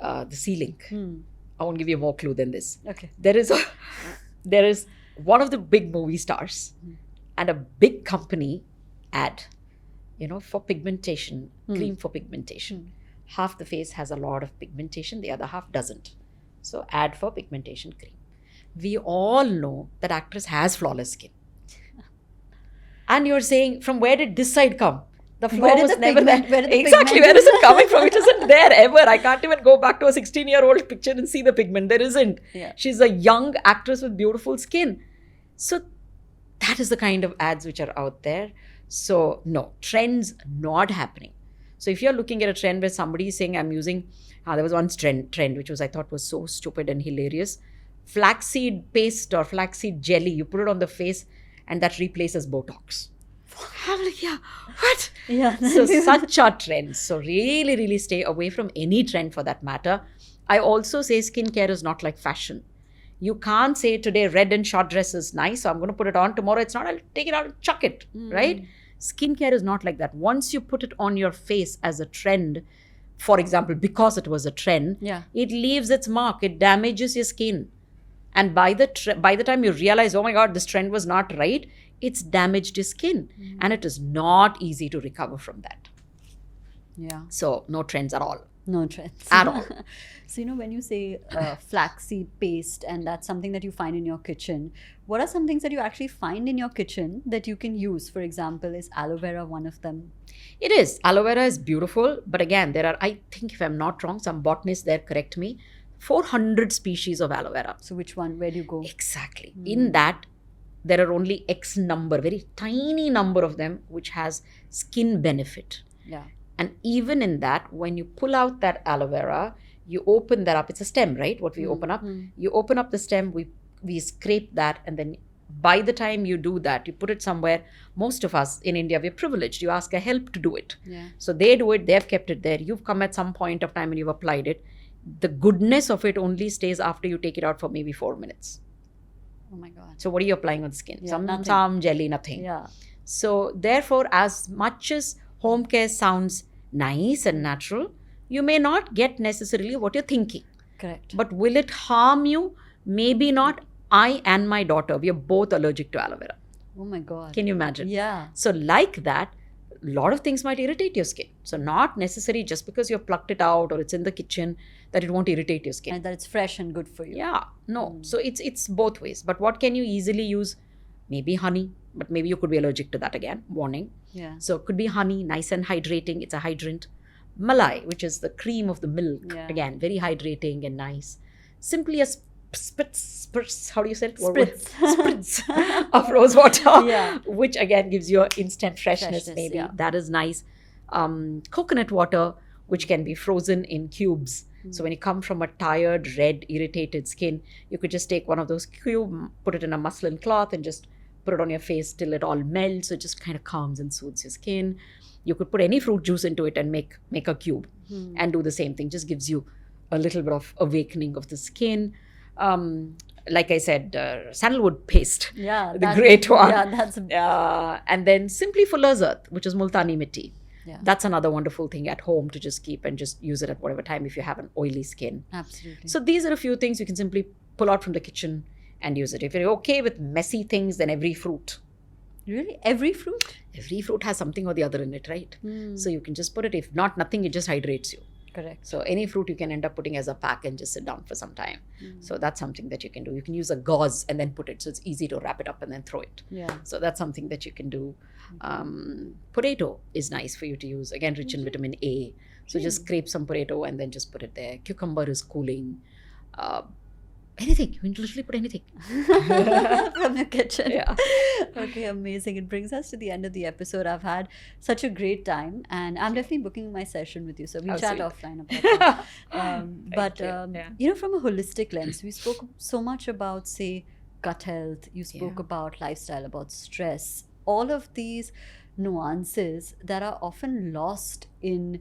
the Sea Link. I won't give you more clue than this. Okay. There is one of the big movie stars and a big company ad, for pigmentation, cream for pigmentation. Half the face has a lot of pigmentation, the other half doesn't. So ad for pigmentation cream. We all know that actress has flawless skin. And you're saying, from where did this side come? The flaw Where did was the never pigment- there. where did the Exactly. pigment- Where is it coming from? It isn't there ever. I can't even go back to a 16-year-old picture and see the pigment. There isn't. Yeah. She's a young actress with beautiful skin. So that is the kind of ads which are out there. So no, trends not happening. So if you're looking at a trend where somebody is saying, I'm using, there was one trend which I thought was so stupid and hilarious. Flaxseed paste or flaxseed jelly, you put it on the face and that replaces Botox. I'm like, yeah, what? Yeah. So such a trend. So really, really stay away from any trend for that matter. I also say skincare is not like fashion. You can't say today red and short dress is nice, so I'm going to put it on. Tomorrow it's not, I'll take it out and chuck it, right? Skincare is not like that. Once you put it on your face as a trend, for example, because it was a trend, it leaves its mark. It damages your skin. And by the time you realize, oh my God, this trend was not right, it's damaged your skin. And it is not easy to recover from that. Yeah. So no trends at all. No trends. At all. So, when you say flaxseed paste and that's something that you find in your kitchen, what are some things that you actually find in your kitchen that you can use? For example, is aloe vera one of them? It is. Aloe vera is beautiful. But again, there are, I think if I'm not wrong, some botanists there correct me, 400 species of aloe vera. So which one? Where do you go? Exactly. In that, there are only X number, very tiny number of them, which has skin benefit. Yeah. And even in that, when you pull out that aloe vera, you open that up. It's a stem, right? What we open up. You open up the stem, we scrape that, and then by the time you do that, you put it somewhere. Most of us in India, we're privileged. You ask a help to do it. Yeah. So they do it, they've kept it there. You've come at some point of time and you've applied it. The goodness of it only stays after you take it out for maybe 4 minutes. Oh my God. So what are you applying on the skin? Yeah, nothing. Some jelly, nothing. Yeah. So therefore, as much as home care sounds nice and natural, you may not get necessarily what you're thinking. Correct. But will it harm you? Maybe not. I and my daughter, we are both allergic to aloe vera. Oh my God. Can you imagine? Yeah. So like that, a lot of things might irritate your skin. So not necessary just because you've plucked it out or it's in the kitchen that it won't irritate your skin. And that it's fresh and good for you. Yeah, no. So it's both ways. But what can you easily use? Maybe honey, but maybe you could be allergic to that again. Warning. Yeah. So it could be honey, nice and hydrating. It's a hydrant. Malai, which is the cream of the milk. Yeah. Again, very hydrating and nice. Simply a spritz, how do you say it? Spritz. Spritz of rose water, Yeah. which again gives you instant freshness maybe. Yeah. That is nice. Coconut water, which can be frozen in cubes. So when you come from a tired, red, irritated skin, you could just take one of those cubes, put it in a muslin cloth and just put it on your face till it all melts. So it just kind of calms and soothes your skin. You could put any fruit juice into it and make a cube and do the same thing. Just gives you a little bit of awakening of the skin. Like I said, sandalwood paste, Yeah. the great one. Yeah, that's And then simply Fuller's Earth, which is Multani Mitti. Yeah. That's another wonderful thing at home to just keep and just use it at whatever time if you have an oily skin. absolutely. So these are a few things you can simply pull out from the kitchen and use it. If you're okay with messy things, then every fruit. Really? Every fruit? Every fruit has something or the other in it, right? So you can just put it. If not, nothing, it just hydrates you. Correct. So any fruit you can end up putting as a pack and just sit down for some time. So that's something that you can do. You can use a gauze and then put it. So it's easy to wrap it up and then throw it. Yeah. So that's something that you can do. Potato is nice for you to use. Again, rich in vitamin A. So just scrape some potato and then just put it there. Cucumber is cooling. Anything. You can literally put anything. From your kitchen. Yeah. Okay, amazing. It brings us to the end of the episode. I've had such a great time and I'm definitely booking my session with you. So we'll Oh, chat sweet. offline about that. But, you. Yeah. you know, from a holistic lens, we spoke so much about, say, gut health. You spoke Yeah. about lifestyle, about stress. All of these nuances that are often lost in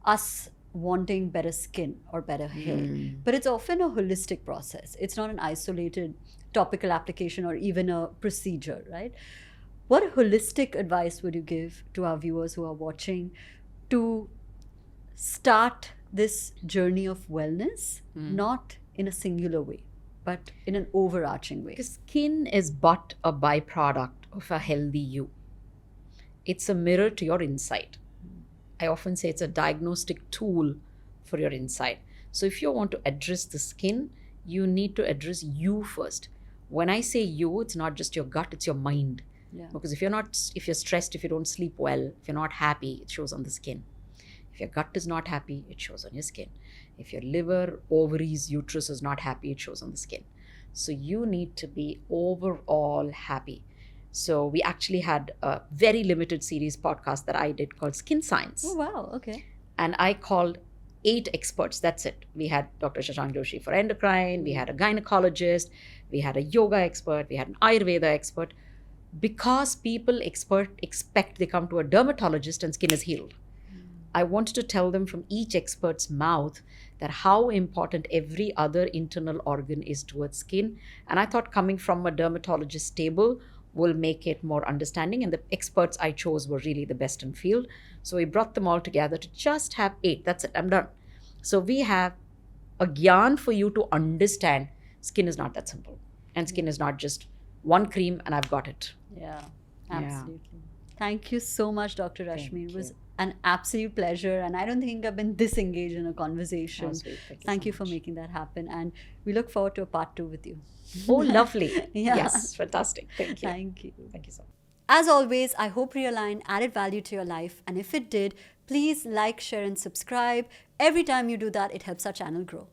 us wanting better skin or better hair. But it's often a holistic process. It's not an isolated topical application or even a procedure, right? What holistic advice would you give to our viewers who are watching to start this journey of wellness, not in a singular way, but in an overarching way? Because skin is but a byproduct of a healthy you. It's a mirror to your inside. I often say it's a diagnostic tool for your inside. So if you want to address the skin, you need to address you first. When I say you, it's not just your gut, it's your mind. Yeah. Because if you're stressed, if you don't sleep well, if you're not happy, it shows on the skin. If your gut is not happy, it shows on your skin. If your liver, ovaries, uterus is not happy, it shows on the skin. So you need to be overall happy. So we actually had a very limited series podcast that I did called Skin Science. Oh, wow. Okay. And I called 8 experts. That's it. We had Dr. Shashank Joshi for endocrine. We had a gynecologist. We had a yoga expert. We had an Ayurveda expert. Because people expect they come to a dermatologist and skin is healed. I wanted to tell them from each expert's mouth that how important every other internal organ is towards skin. And I thought coming from a dermatologist's table will make it more understanding. And the experts I chose were really the best in field. So we brought them all together to just have 8. That's it. I'm done. So we have a gyan for you to understand skin is not that simple. And skin is not just one cream and I've got it. Yeah, absolutely. Thank you so much, Dr. Rashmi. It was an absolute pleasure. And I don't think I've been this engaged in a conversation. Oh, sweet. Thank so you for much. making that happen. And we look forward to a part 2 with you. Oh, lovely. Yeah. Yes, fantastic. Thank you. Thank you. Thank you so much. As always, I hope Realign added value to your life. And if it did, please like, share, and subscribe. Every time you do that, it helps our channel grow.